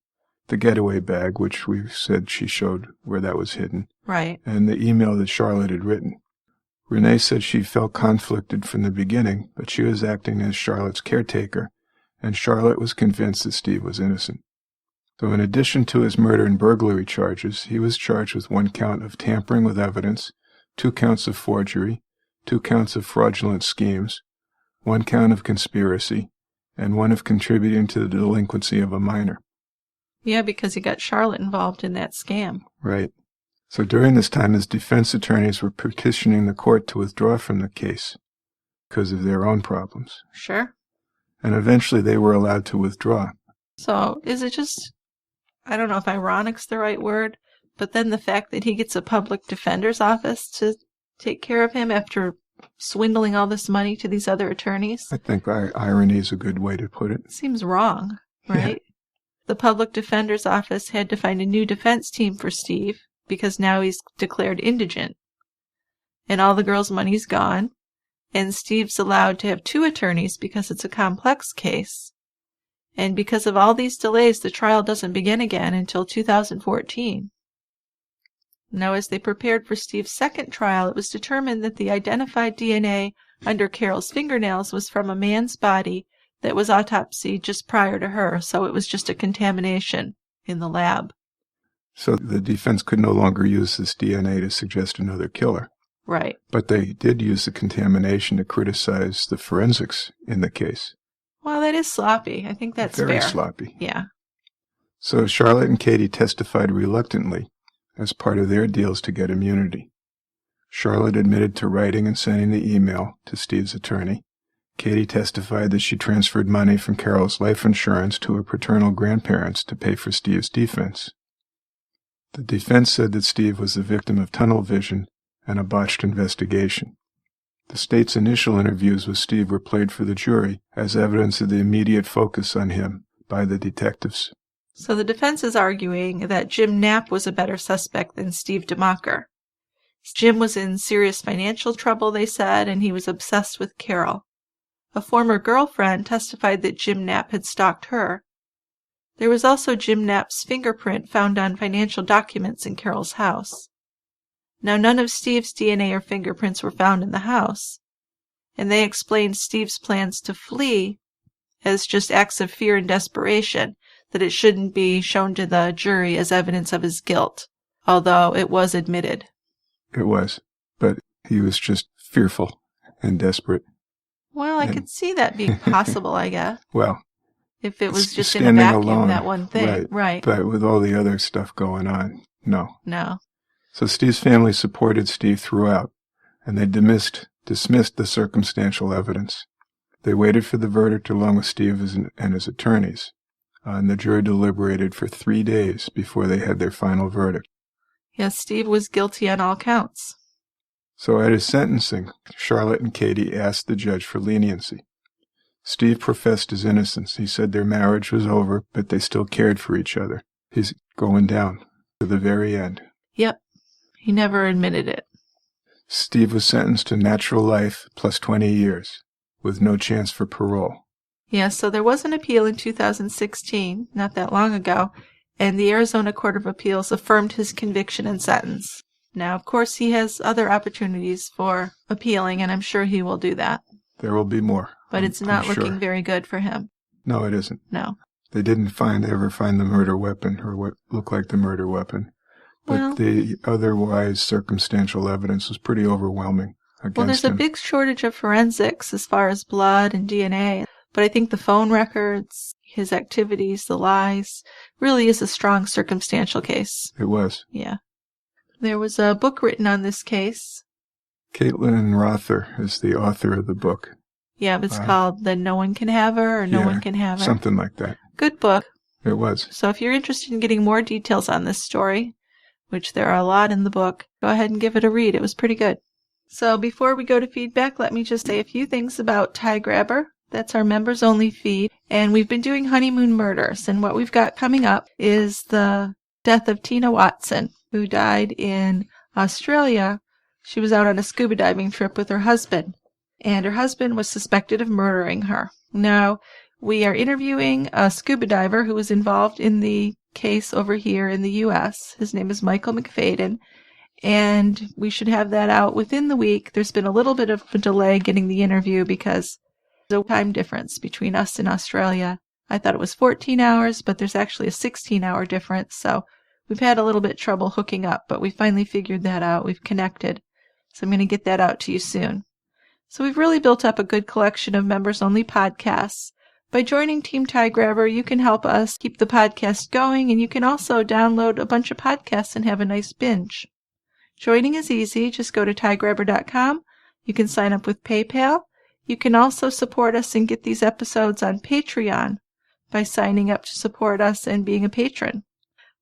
the getaway bag, which we said she showed where that was hidden, right, and the email that Charlotte had written. Renee said she felt conflicted from the beginning, but she was acting as Charlotte's caretaker, and Charlotte was convinced that Steve was innocent. So in addition to his murder and burglary charges, he was charged with 1 count of tampering with evidence, 2 counts of forgery, 2 counts of fraudulent schemes, 1 count of conspiracy, and 1 of contributing to the delinquency of a minor. Yeah, because he got Charlotte involved in that scam. Right. So during this time, his defense attorneys were petitioning the court to withdraw from the case because of their own problems. Sure. And eventually they were allowed to withdraw. So is it just, I don't know if ironic's the right word, but then the fact that he gets a public defender's office to take care of him after swindling all this money to these other attorneys? I think irony is a good way to put it. Seems wrong, right? Yeah. The public defender's office had to find a new defense team for Steve because now he's declared indigent. And all the girls' money's gone. And Steve's allowed to have 2 attorneys because it's a complex case. And because of all these delays, the trial doesn't begin again until 2014. Now, as they prepared for Steve's second trial, it was determined that the identified DNA under Carol's fingernails was from a man's body that was autopsied just prior to her, so it was just a contamination in the lab. So the defense could no longer use this DNA to suggest another killer. Right. But they did use the contamination to criticize the forensics in the case. Well, that is sloppy. I think that's very fair. Sloppy. Yeah. So Charlotte and Katie testified reluctantly as part of their deals to get immunity. Charlotte admitted to writing and sending the email to Steve's attorney. Katie testified that she transferred money from Carol's life insurance to her paternal grandparents to pay for Steve's defense. The defense said that Steve was the victim of tunnel vision and a botched investigation. The state's initial interviews with Steve were played for the jury as evidence of the immediate focus on him by the detectives. So the defense is arguing that Jim Knapp was a better suspect than Steve DeMacher. Jim was in serious financial trouble, they said, and he was obsessed with Carol. A former girlfriend testified that Jim Knapp had stalked her. There was also Jim Knapp's fingerprint found on financial documents in Carol's house. Now, none of Steve's DNA or fingerprints were found in the house, and they explained Steve's plans to flee as just acts of fear and desperation, that it shouldn't be shown to the jury as evidence of his guilt, although it was admitted. It was, but he was just fearful and desperate. Well, I could see that being possible, I guess. Well, if it was just in a vacuum, alone, that one thing. Right. But with all the other stuff going on, no. No. So Steve's family supported Steve throughout, and they dismissed the circumstantial evidence. They waited for the verdict along with Steve and his attorneys, and the jury deliberated for 3 days before they had their final verdict. Yes, Steve was guilty on all counts. So at his sentencing, Charlotte and Katie asked the judge for leniency. Steve professed his innocence. He said their marriage was over, but they still cared for each other. He's going down to the very end. Yep. He never admitted it. Steve was sentenced to natural life plus 20 years, with no chance for parole. Yeah, so there was an appeal in 2016, not that long ago, and the Arizona Court of Appeals affirmed his conviction and sentence. Now, of course, he has other opportunities for appealing, and I'm sure he will do that. There will be more. But it's not looking very good for him. No, it isn't. No. They didn't ever find the murder weapon, or what looked like the murder weapon. But the otherwise circumstantial evidence was pretty overwhelming against Well, there's a him. big shortage of forensics as far as blood and DNA, but I think the phone records, his activities, the lies, really is a strong circumstantial case. It was. Yeah. There was a book written on this case. Caitlin Rother is the author of the book. Yeah, it's called Then No One Can Have Her, or No One Can Have Her. Something like that. Good book. It was. So if you're interested in getting more details on this story, which there are a lot in the book, go ahead and give it a read. It was pretty good. So before we go to feedback, let me just say a few things about Tie Grabber. That's our members-only feed. And we've been doing honeymoon murders. And what we've got coming up is the death of Tina Watson, who died in Australia. She was out on a scuba diving trip with her husband, and her husband was suspected of murdering her. Now, we are interviewing a scuba diver who was involved in the case over here in the U.S. His name is Michael McFadden, and we should have that out within the week. There's been a little bit of a delay getting the interview because there's a time difference between us and Australia. I thought it was 14 hours, but there's actually a 16-hour difference, so we've had a little bit trouble hooking up, but we finally figured that out. We've connected. So I'm going to get that out to you soon. So we've really built up a good collection of members-only podcasts. By joining Team Tie Grabber, you can help us keep the podcast going, and you can also download a bunch of podcasts and have a nice binge. Joining is easy. Just go to tiegrabber.com. You can sign up with PayPal. You can also support us and get these episodes on Patreon by signing up to support us and being a patron.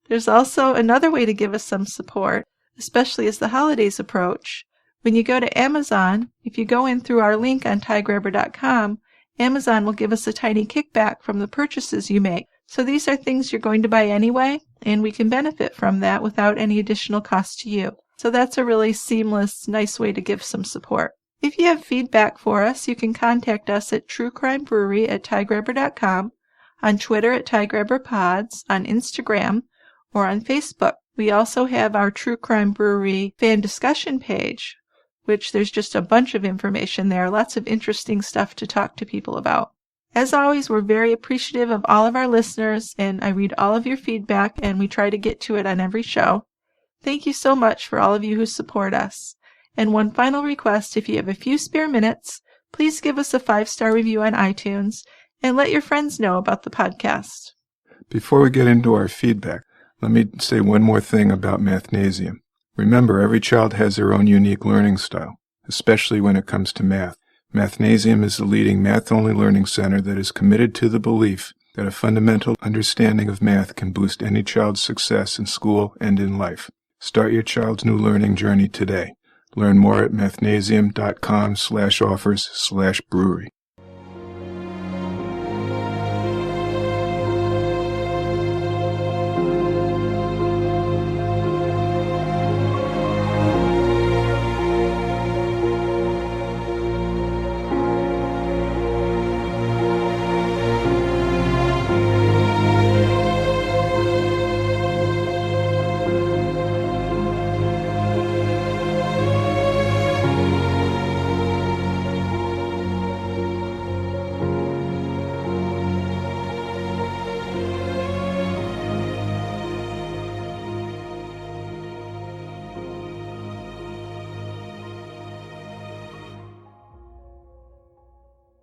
There's also another way to give us some support, especially as the holidays approach. When you go to Amazon, if you go in through our link on tiegrabber.com, Amazon will give us a tiny kickback from the purchases you make. So these are things you're going to buy anyway, and we can benefit from that without any additional cost to you. So that's a really seamless, nice way to give some support. If you have feedback for us, you can contact us at True Crime Brewery at tiegrabber.com, on Twitter at tiegrabberpods, on Instagram, or on Facebook. We also have our True Crime Brewery fan discussion page, which there's just a bunch of information there, lots of interesting stuff to talk to people about. As always, we're very appreciative of all of our listeners, and I read all of your feedback, and we try to get to it on every show. Thank you so much for all of you who support us. And one final request, if you have a few spare minutes, please give us a 5-star review on iTunes, and let your friends know about the podcast. Before we get into our feedback, let me say one more thing about Mathnasium. Remember, every child has their own unique learning style, especially when it comes to math. Mathnasium is the leading math-only learning center that is committed to the belief that a fundamental understanding of math can boost any child's success in school and in life. Start your child's new learning journey today. Learn more at mathnasium.com/offers/brewery.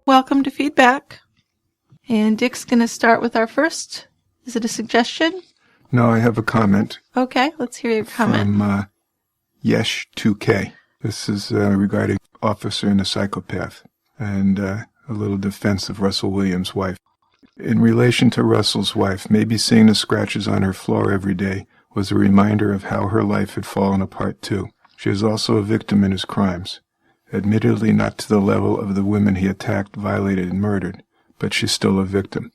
Welcome to feedback. And Dick's going to start with our first. Is it a suggestion? No, I have a comment. Okay, let's hear your comment. From Yesh2K. This is regarding Officer and the Psychopath, and a little defense of Russell Williams' wife. In relation to Russell's wife, maybe seeing the scratches on her floor every day was a reminder of how her life had fallen apart too. She is also a victim in his crimes. Admittedly not to the level of the women he attacked, violated, and murdered, but she's still a victim.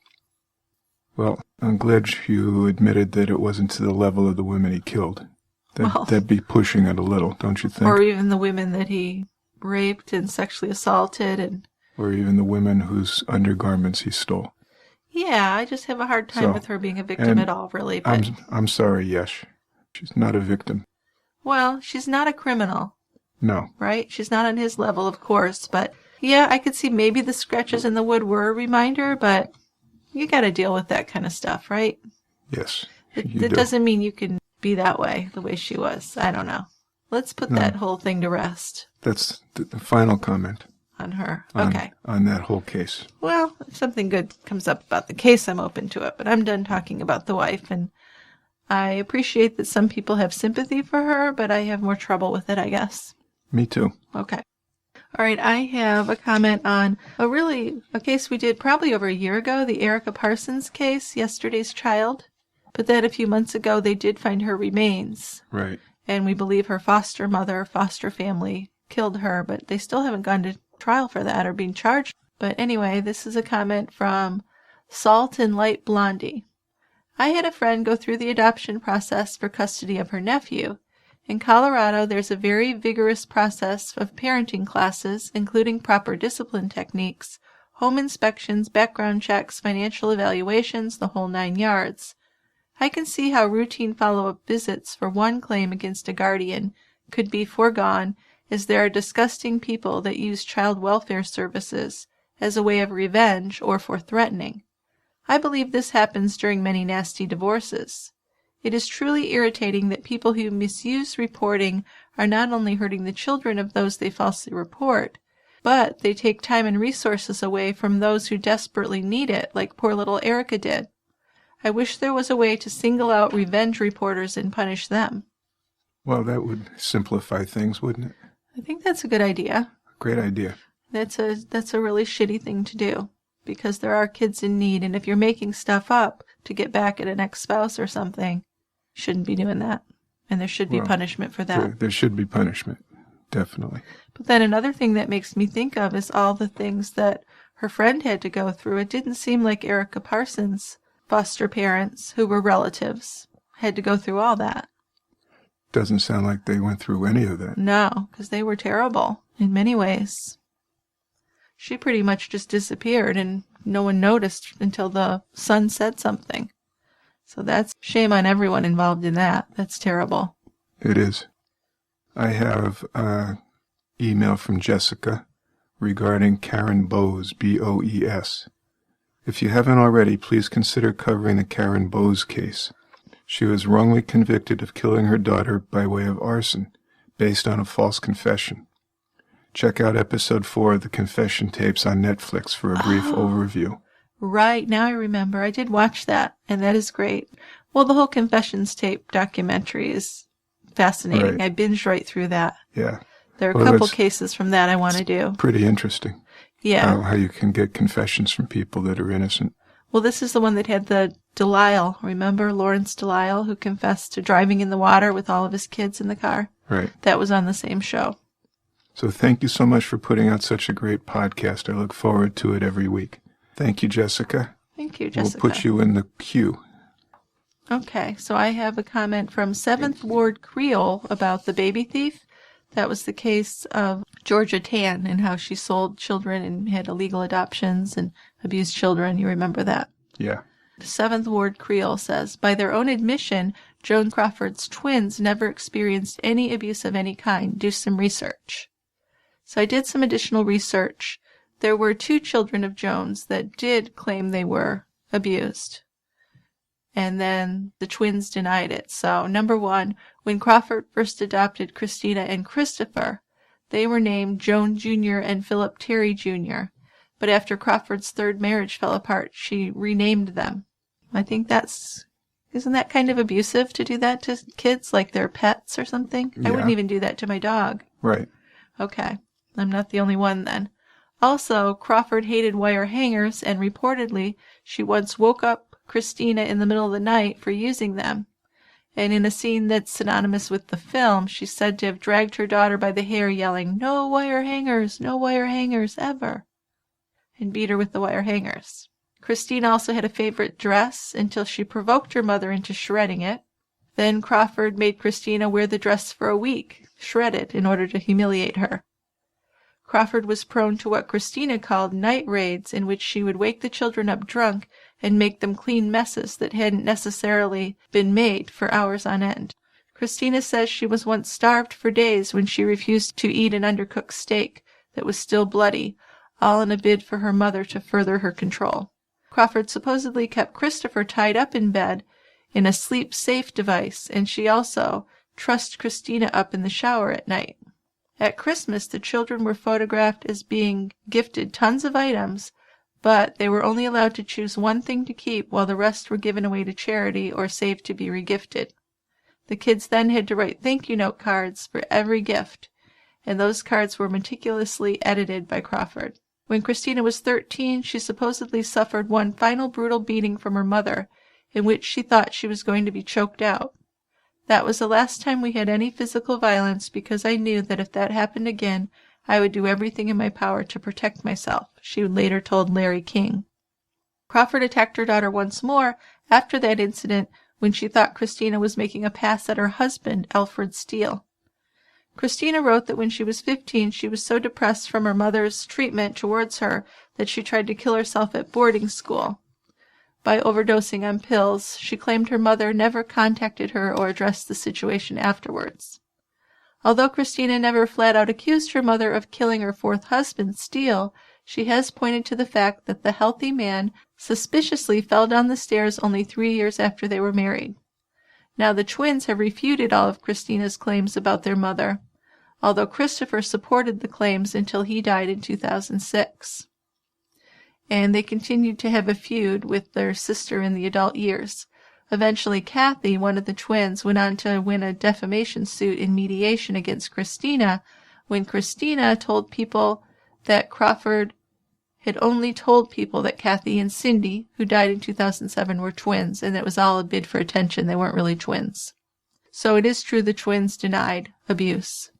Well, I'm glad you admitted that it wasn't to the level of the women he killed. That'd be pushing it a little, don't you think? Or even the women that he raped and sexually assaulted. Or even the women whose undergarments he stole. Yeah, I just have a hard time with her being a victim at all, really. But I'm sorry, Yesh. She's not a victim. Well, she's not a criminal. No. Right? She's not on his level, of course, but yeah, I could see maybe the scratches in the wood were a reminder, but you got to deal with that kind of stuff, right? Yes. It doesn't mean you can be that way, the way she was. I don't know. Let's put that whole thing to rest. That's the final comment. On her. Okay. On that whole case. Well, if something good comes up about the case, I'm open to it. But I'm done talking about the wife. And I appreciate that some people have sympathy for her, but I have more trouble with it, I guess. Me too. Okay. All right. I have a comment on a case we did probably over a year ago, the Erica Parsons case, Yesterday's Child. But then a few months ago, they did find her remains. Right. And we believe her foster family killed her, but they still haven't gone to trial for that or being charged. But anyway, this is a comment from Salt and Light Blondie. I had a friend go through the adoption process for custody of her nephew. In Colorado, there's a very vigorous process of parenting classes, including proper discipline techniques, home inspections, background checks, financial evaluations, the whole 9 yards. I can see how routine follow-up visits for one claim against a guardian could be foregone, as there are disgusting people that use child welfare services as a way of revenge or for threatening. I believe this happens during many nasty divorces. It is truly irritating that people who misuse reporting are not only hurting the children of those they falsely report, but they take time and resources away from those who desperately need it, like poor little Erica did. I wish there was a way to single out revenge reporters and punish them. Well, that would simplify things, wouldn't it? I think that's a good idea. Great idea. That's a really shitty thing to do, because there are kids in need, and if you're making stuff up to get back at an ex-spouse or something, you shouldn't be doing that. And there should be punishment for that. There should be punishment, definitely. But then another thing that makes me think of is all the things that her friend had to go through. It didn't seem like Erica Parsons' foster parents, who were relatives, had to go through all that. Doesn't sound like they went through any of that. No, because they were terrible in many ways. She pretty much just disappeared, and no one noticed until the son said something. So that's shame on everyone involved in that. That's terrible. It is. I have an email from Jessica regarding Karen Bowes, B-O-E-S. If you haven't already, please consider covering the Karen Bowes case. She was wrongly convicted of killing her daughter by way of arson, based on a false confession. Check out episode 4 of the confession tapes on Netflix for a brief overview. Right, now I remember. I did watch that, and that is great. Well, the whole confessions tape documentary is fascinating. Right. I binged right through that. Yeah. There are a couple cases from that I want to do. Pretty interesting. Yeah. How you can get confessions from people that are innocent. Well, this is the one that had the Delisle. Remember Lawrence Delisle, who confessed to driving in the water with all of his kids in the car? Right. That was on the same show. So thank you so much for putting out such a great podcast. I look forward to it every week. Thank you, Jessica. Thank you, Jessica. We'll put you in the queue. Okay, so I have a comment from 7th Ward Creole about the baby thief. That was the case of Georgia Tan and how she sold children and had illegal adoptions and abused children. You remember that? Yeah. 7th Ward Creole says, by their own admission, Joan Crawford's twins never experienced any abuse of any kind. Do some research. So I did some additional research. There were 2 children of Joan's that did claim they were abused. And then the twins denied it. So, number 1, when Crawford first adopted Christina and Christopher, they were named Joan Jr. and Philip Terry Jr. But after Crawford's 3rd marriage fell apart, she renamed them. I think isn't that kind of abusive to do that to kids, like they're pets or something? Yeah. I wouldn't even do that to my dog. Right. Okay. I'm not the only one then. Also, Crawford hated wire hangers, and reportedly, she once woke up Christina in the middle of the night for using them. And in a scene that's synonymous with the film, she's said to have dragged her daughter by the hair, yelling, no wire hangers, ever, and beat her with the wire hangers. Christina also had a favorite dress until she provoked her mother into shredding it. Then Crawford made Christina wear the dress for a week, shredded, in order to humiliate her. Crawford was prone to what Christina called night raids, in which she would wake the children up drunk and make them clean messes that hadn't necessarily been made for hours on end. Christina says she was once starved for days when she refused to eat an undercooked steak that was still bloody, all in a bid for her mother to further her control. Crawford supposedly kept Christopher tied up in bed in a sleep-safe device, and she also trussed Christina up in the shower at night. At Christmas, the children were photographed as being gifted tons of items, but they were only allowed to choose one thing to keep while the rest were given away to charity or saved to be regifted. The kids then had to write thank you note cards for every gift, and those cards were meticulously edited by Crawford. When Christina was 13, she supposedly suffered one final brutal beating from her mother, in which she thought she was going to be choked out. That was the last time we had any physical violence, because I knew that if that happened again, I would do everything in my power to protect myself, she later told Larry King. Crawford attacked her daughter once more after that incident when she thought Christina was making a pass at her husband, Alfred Steele. Christina wrote that when she was 15, she was so depressed from her mother's treatment towards her that she tried to kill herself at boarding school. By overdosing on pills, she claimed her mother never contacted her or addressed the situation afterwards. Although Christina never flat out accused her mother of killing her fourth husband, Steele, she has pointed to the fact that the healthy man suspiciously fell down the stairs only 3 years after they were married. Now the twins have refuted all of Christina's claims about their mother, although Christopher supported the claims until he died in 2006. And they continued to have a feud with their sister in the adult years. Eventually, Kathy, one of the twins, went on to win a defamation suit in mediation against Christina when Christina told people that Crawford had only told people that Kathy and Cindy, who died in 2007, were twins, and it was all a bid for attention. They weren't really twins. So it is true the twins denied abuse.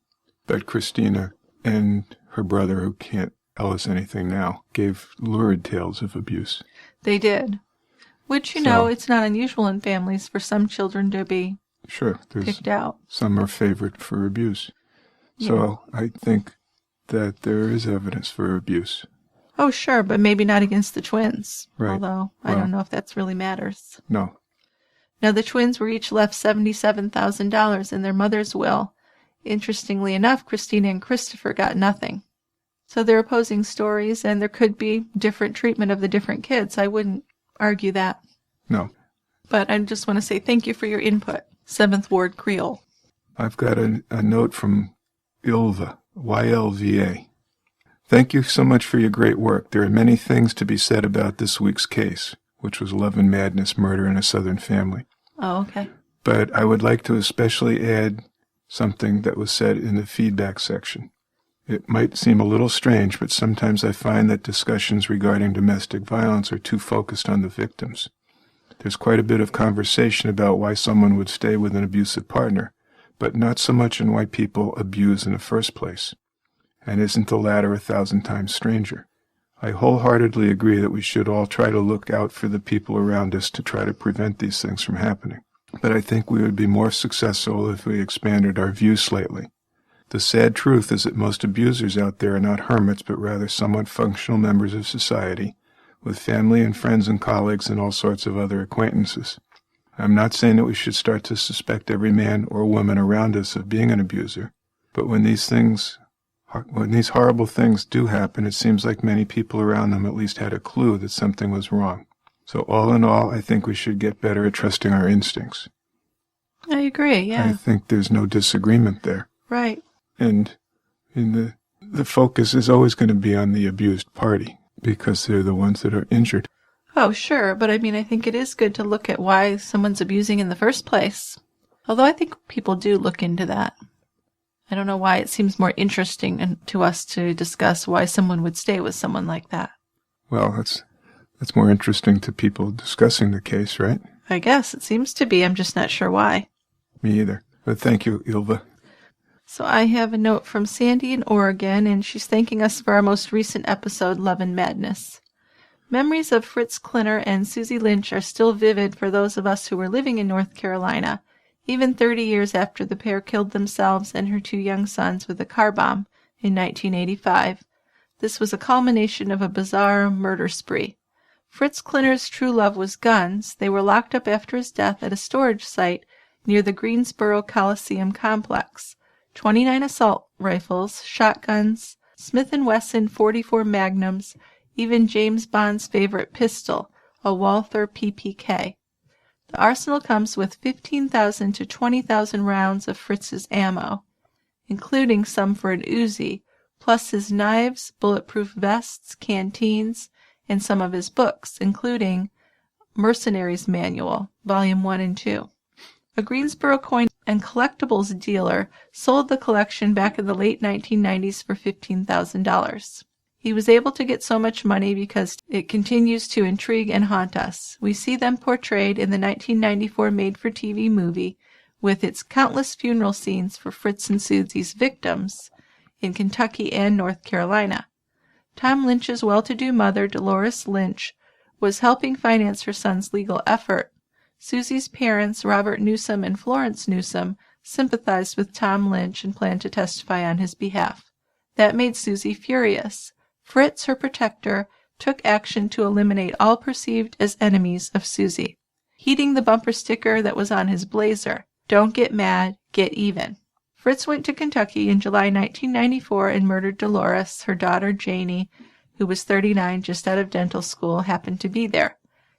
But Christina and her brother, who can't tell us anything now, gave lurid tales of abuse. They did. Which, you know, it's not unusual in families for some children to be picked out. Some are favored for abuse. So I think that there is evidence for abuse. Oh, sure, but maybe not against the twins. Right. Although, I don't know if that really matters. No. Now, the twins were each left $77,000 in their mother's will. Interestingly enough, Christina and Christopher got nothing. So they're opposing stories, and there could be different treatment of the different kids. I wouldn't argue that. No. But I just want to say thank you for your input, 7th Ward Creole. I've got a note from Ylva, YLVA. Thank you so much for your great work. There are many things to be said about this week's case, which was Love and Madness, Murder in a Southern Family. Oh, okay. But I would like to especially add something that was said in the feedback section. It might seem a little strange, but sometimes I find that discussions regarding domestic violence are too focused on the victims. There's quite a bit of conversation about why someone would stay with an abusive partner, but not so much on why people abuse in the first place. And isn't the latter 1,000 times stranger? I wholeheartedly agree that we should all try to look out for the people around us to try to prevent these things from happening. But I think we would be more successful if we expanded our views slightly. The sad truth is that most abusers out there are not hermits, but rather somewhat functional members of society, with family and friends and colleagues and all sorts of other acquaintances. I'm not saying that we should start to suspect every man or woman around us of being an abuser, but when these horrible things do happen, it seems like many people around them at least had a clue that something was wrong. So all in all, I think we should get better at trusting our instincts. I agree, yeah. I think there's no disagreement there. Right. And in the focus is always going to be on the abused party, because they're the ones that are injured. Oh, sure, but I mean, I think it is good to look at why someone's abusing in the first place. Although I think people do look into that. I don't know why it seems more interesting to us to discuss why someone would stay with someone like that. Well, that's more interesting to people discussing the case, right? I guess it seems to be. I'm just not sure why. Me either. But thank you, Ylva. So I have a note from Sandy in Oregon, and she's thanking us for our most recent episode, Love and Madness. Memories of Fritz Klinner and Susie Lynch are still vivid for those of us who were living in North Carolina, even 30 years after the pair killed themselves and her 2 young sons with a car bomb in 1985. This was a culmination of a bizarre murder spree. Fritz Klinner's true love was guns. They were locked up after his death at a storage site near the Greensboro Coliseum complex. 29 assault rifles, shotguns, Smith & Wesson 44 Magnums, even James Bond's favorite pistol, a Walther PPK. The arsenal comes with 15,000 to 20,000 rounds of Fritz's ammo, including some for an Uzi, plus his knives, bulletproof vests, canteens, and some of his books, including Mercenary's Manual, Volume 1 and 2. A Greensboro coin and collectibles dealer sold the collection back in the late 1990s for $15,000. He was able to get so much money because it continues to intrigue and haunt us. We see them portrayed in the 1994 made-for-TV movie with its countless funeral scenes for Fritz and Susie's victims in Kentucky and North Carolina. Tom Lynch's well-to-do mother, Dolores Lynch, was helping finance her son's legal effort. Susie's parents, Robert Newsom and Florence Newsom, sympathized with Tom Lynch and planned to testify on his behalf. That made Susie furious. Fritz, her protector, took action to eliminate all perceived as enemies of Susie, heeding the bumper sticker that was on his blazer, "Don't get mad, get even." Fritz went to Kentucky in July 1994 and murdered Dolores. Her daughter, Janie, who was 39, just out of dental school, happened to be there.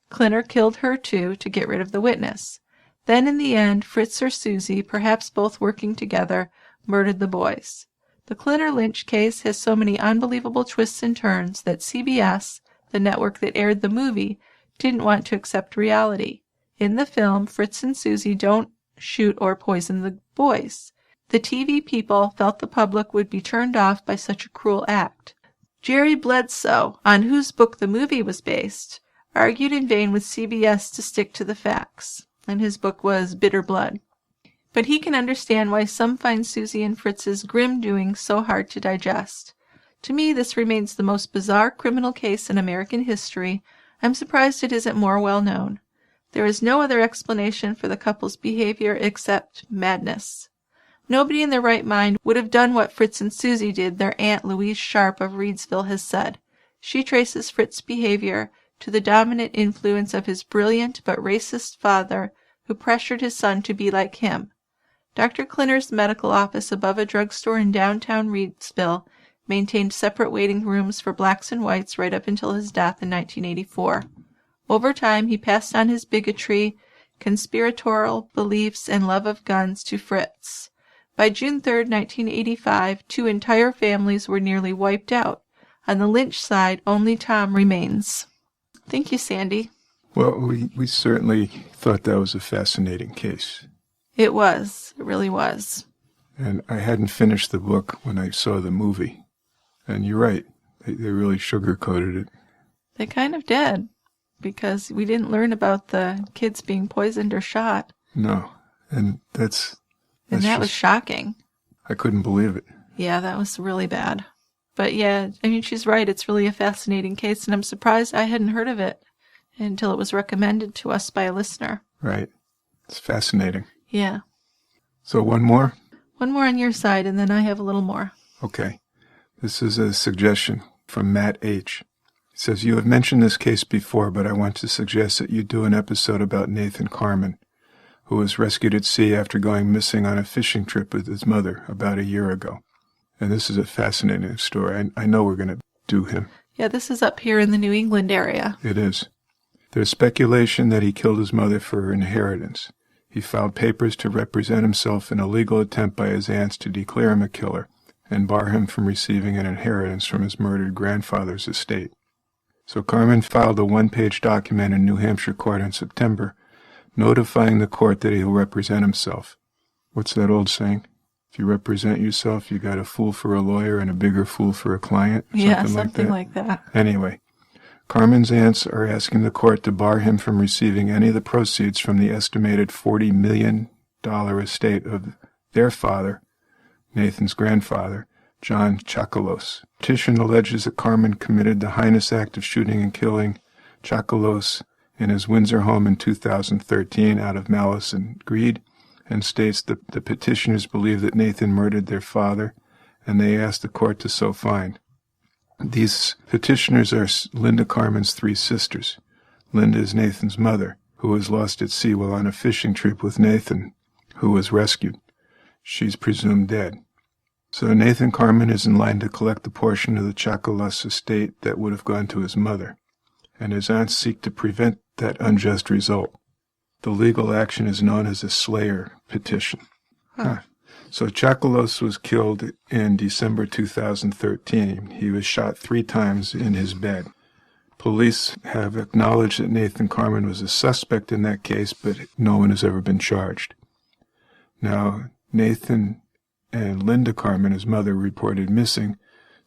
Klinner killed her, too, to get rid of the witness. Then, in the end, Fritz or Susie, perhaps both working together, murdered the boys. The Klinner-Lynch case has so many unbelievable twists and turns that CBS, the network that aired the movie, didn't want to accept reality. In the film, Fritz and Susie don't shoot or poison the boys. The TV people felt the public would be turned off by such a cruel act. Jerry Bledsoe, on whose book the movie was based, argued in vain with CBS to stick to the facts, and his book was Bitter Blood. But he can understand why some find Susie and Fritz's grim doings so hard to digest. To me, this remains the most bizarre criminal case in American history. I'm surprised it isn't more well known. There is no other explanation for the couple's behavior except madness. Nobody in their right mind would have done what Fritz and Susie did, their Aunt Louise Sharp of Reedsville has said. She traces Fritz's behavior to the dominant influence of his brilliant but racist father, who pressured his son to be like him. Dr. Klinner's medical office above a drugstore in downtown Reedsville maintained separate waiting rooms for blacks and whites right up until his death in 1984. Over time, he passed on his bigotry, conspiratorial beliefs, and love of guns to Fritz. By June 3, 1985, 2 entire families were nearly wiped out. On the Lynch side, only Tom remains. Thank you, Sandy. Well, we certainly thought that was a fascinating case. It was. It really was. And I hadn't finished the book when I saw the movie. And you're right. They really sugarcoated it. They kind of did, because we didn't learn about the kids being poisoned or shot. No. And that was shocking. I couldn't believe it. Yeah, that was really bad. But yeah, I mean, she's right. It's really a fascinating case, and I'm surprised I hadn't heard of it until it was recommended to us by a listener. Right. It's fascinating. Yeah. So one more? One more on your side, and then I have a little more. Okay. This is a suggestion from Matt H. He says, "You have mentioned this case before, but I want to suggest that you do an episode about Nathan Carman, who was rescued at sea after going missing on a fishing trip with his mother about a year ago. And this is a fascinating story. I know we're going to do him." Yeah, this is up here in the New England area. It is. There's speculation that he killed his mother for her inheritance. He filed papers to represent himself in a legal attempt by his aunts to declare him a killer and bar him from receiving an inheritance from his murdered grandfather's estate. So Carman filed a one-page document in New Hampshire court in September, notifying the court that he'll represent himself. What's that old saying? If you represent yourself, you got a fool for a lawyer and a bigger fool for a client? Something like that. Anyway, Carman's aunts are asking the court to bar him from receiving any of the proceeds from the estimated $40 million estate of their father, Nathan's grandfather, John Chakalos. Petition alleges that Carman committed the heinous act of shooting and killing Chakalos in his Windsor home in 2013 out of malice and greed, and states that the petitioners believe that Nathan murdered their father, and they ask the court to so find. These petitioners are Linda Carman's 3 sisters. Linda is Nathan's mother, who was lost at sea while on a fishing trip with Nathan, who was rescued. She's presumed dead. So Nathan Carman is in line to collect the portion of the Chakalos estate that would have gone to his mother, and his aunts seek to prevent that unjust result. The legal action is known as a Slayer petition. So Chakalos was killed in December 2013. He was shot 3 times in his bed. Police have acknowledged that Nathan Carmen was a suspect in that case, but no one has ever been charged. Now, Nathan and Linda Carmen, his mother, reported missing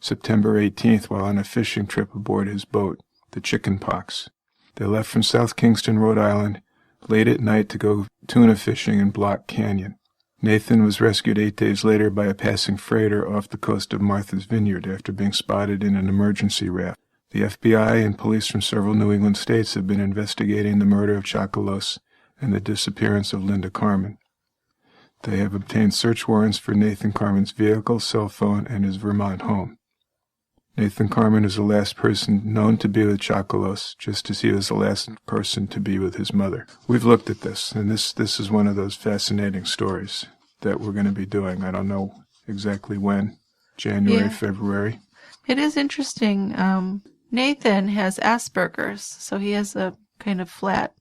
September 18th while on a fishing trip aboard his boat, the Chicken Pox. They left from South Kingston, Rhode Island, late at night to go tuna fishing in Block Canyon. Nathan was rescued 8 days later by a passing freighter off the coast of Martha's Vineyard after being spotted in an emergency raft. The FBI and police from several New England states have been investigating the murder of Chakalos and the disappearance of Linda Carmen. They have obtained search warrants for Nathan Carmen's vehicle, cell phone, and his Vermont home. Nathan Carmen is the last person known to be with Chakalos, just as he was the last person to be with his mother. We've looked at this, and this is one of those fascinating stories that we're going to be doing. I don't know exactly when, January, February. It is interesting. Nathan has Asperger's, so he has a kind of flat,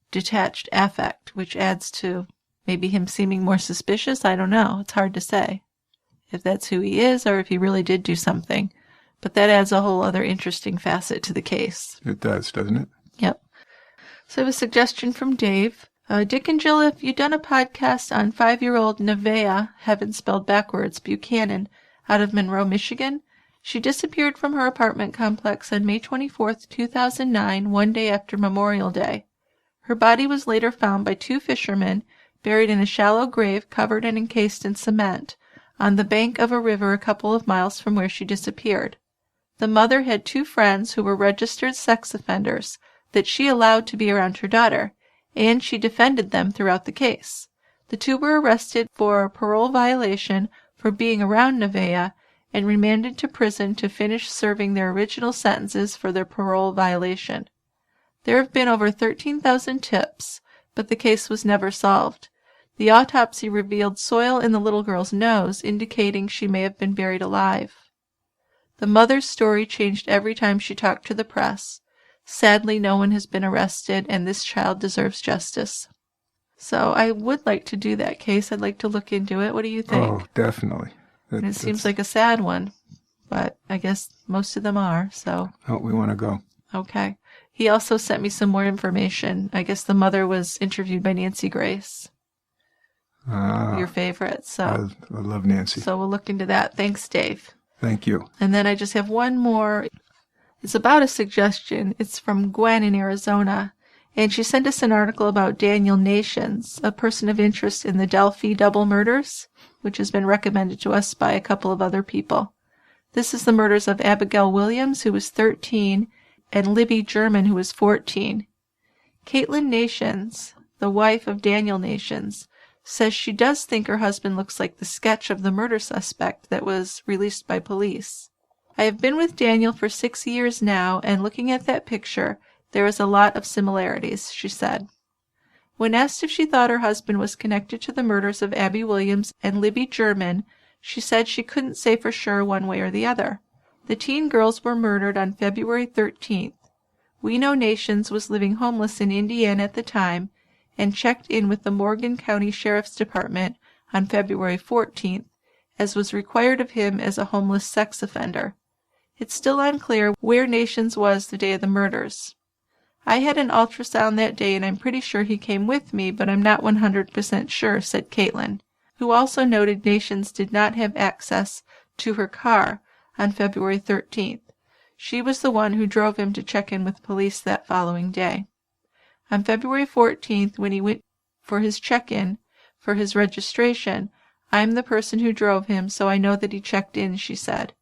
detached affect, which adds to maybe him seeming more suspicious. I don't know. It's hard to say if that's who he is or if he really did do something. But that adds a whole other interesting facet to the case. It does, doesn't it? Yep. So I have a suggestion from Dave. Dick and Jill, have you done a podcast on 5-year-old Nevaeh, heaven spelled backwards, Buchanan, out of Monroe, Michigan? She disappeared from her apartment complex on May 24th, 2009, one day after Memorial Day. Her body was later found by 2 fishermen, buried in a shallow grave covered and encased in cement, on the bank of a river a couple of miles from where she disappeared. The mother had 2 friends who were registered sex offenders that she allowed to be around her daughter, and she defended them throughout the case. The 2 were arrested for a parole violation for being around Nevaeh and remanded to prison to finish serving their original sentences for their parole violation. There have been over 13,000 tips, but the case was never solved. The autopsy revealed soil in the little girl's nose, indicating she may have been buried alive. The mother's story changed every time she talked to the press. Sadly, no one has been arrested, and this child deserves justice. So I would like to do that case. I'd like to look into it. What do you think? Oh, definitely. It seems like a sad one, but I guess most of them are, so. Oh, we want to go. Okay. He also sent me some more information. I guess the mother was interviewed by Nancy Grace. Your favorite, so. I love Nancy. So we'll look into that. Thanks, Dave. Thank you. And then I just have one more. It's about a suggestion. It's from Gwen in Arizona. And she sent us an article about Daniel Nations, a person of interest in the Delphi double murders, which has been recommended to us by a couple of other people. This is the murders of Abigail Williams, who was 13, and Libby German, who was 14. Caitlin Nations, the wife of Daniel Nations, says she does think her husband looks like the sketch of the murder suspect that was released by police. I have been with Daniel for 6 years now, and looking at that picture, there is a lot of similarities, she said. When asked if she thought her husband was connected to the murders of Abby Williams and Libby German, she said she couldn't say for sure one way or the other. The teen girls were murdered on February 13th. We know Nations was living homeless in Indiana at the time and checked in with the Morgan County Sheriff's Department on February 14th, as was required of him as a homeless sex offender. It's still unclear where Nations was the day of the murders. I had an ultrasound that day and I'm pretty sure he came with me, but I'm not 100% sure, said Caitlin, who also noted Nations did not have access to her car on February 13th. She was the one who drove him to check in with police that following day. On February 14th, when he went for his check-in for his registration, I'm the person who drove him, so I know that he checked in, she said.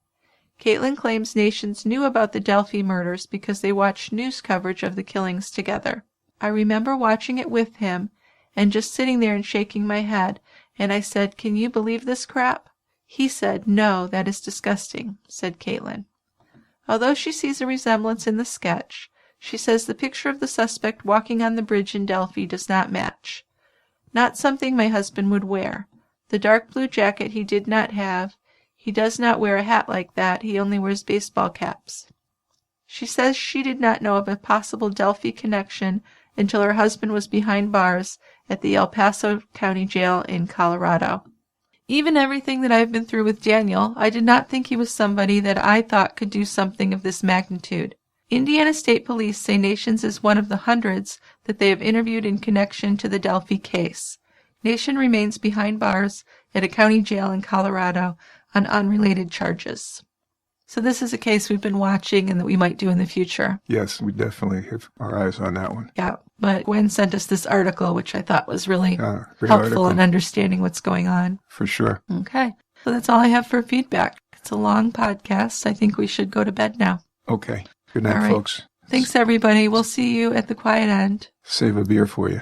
Caitlin claims Nations knew about the Delphi murders because they watched news coverage of the killings together. I remember watching it with him and just sitting there and shaking my head, and I said, "Can you believe this crap?" He said, "No, that is disgusting," said Caitlin. Although she sees a resemblance in the sketch, she says the picture of the suspect walking on the bridge in Delphi does not match. Not something my husband would wear. The dark blue jacket he did not have. He does not wear a hat like that. He only wears baseball caps. She says she did not know of a possible Delphi connection until her husband was behind bars at the El Paso County Jail in Colorado. Even everything that I've been through with Daniel, I did not think he was somebody that I thought could do something of this magnitude. Indiana State Police say Nations is one of the hundreds that they have interviewed in connection to the Delphi case. Nation remains behind bars at a county jail in Colorado on unrelated charges. So this is a case we've been watching and that we might do in the future. Yes, we definitely have our eyes on that one. Yeah, but Gwen sent us this article, which I thought was really Great helpful article. in understanding what's going on. For sure. Okay, so that's all I have for feedback. It's a long podcast. I think we should go to bed now. Okay. Good night, All right. folks. Thanks, everybody. We'll see you at the quiet end. Save a beer for you.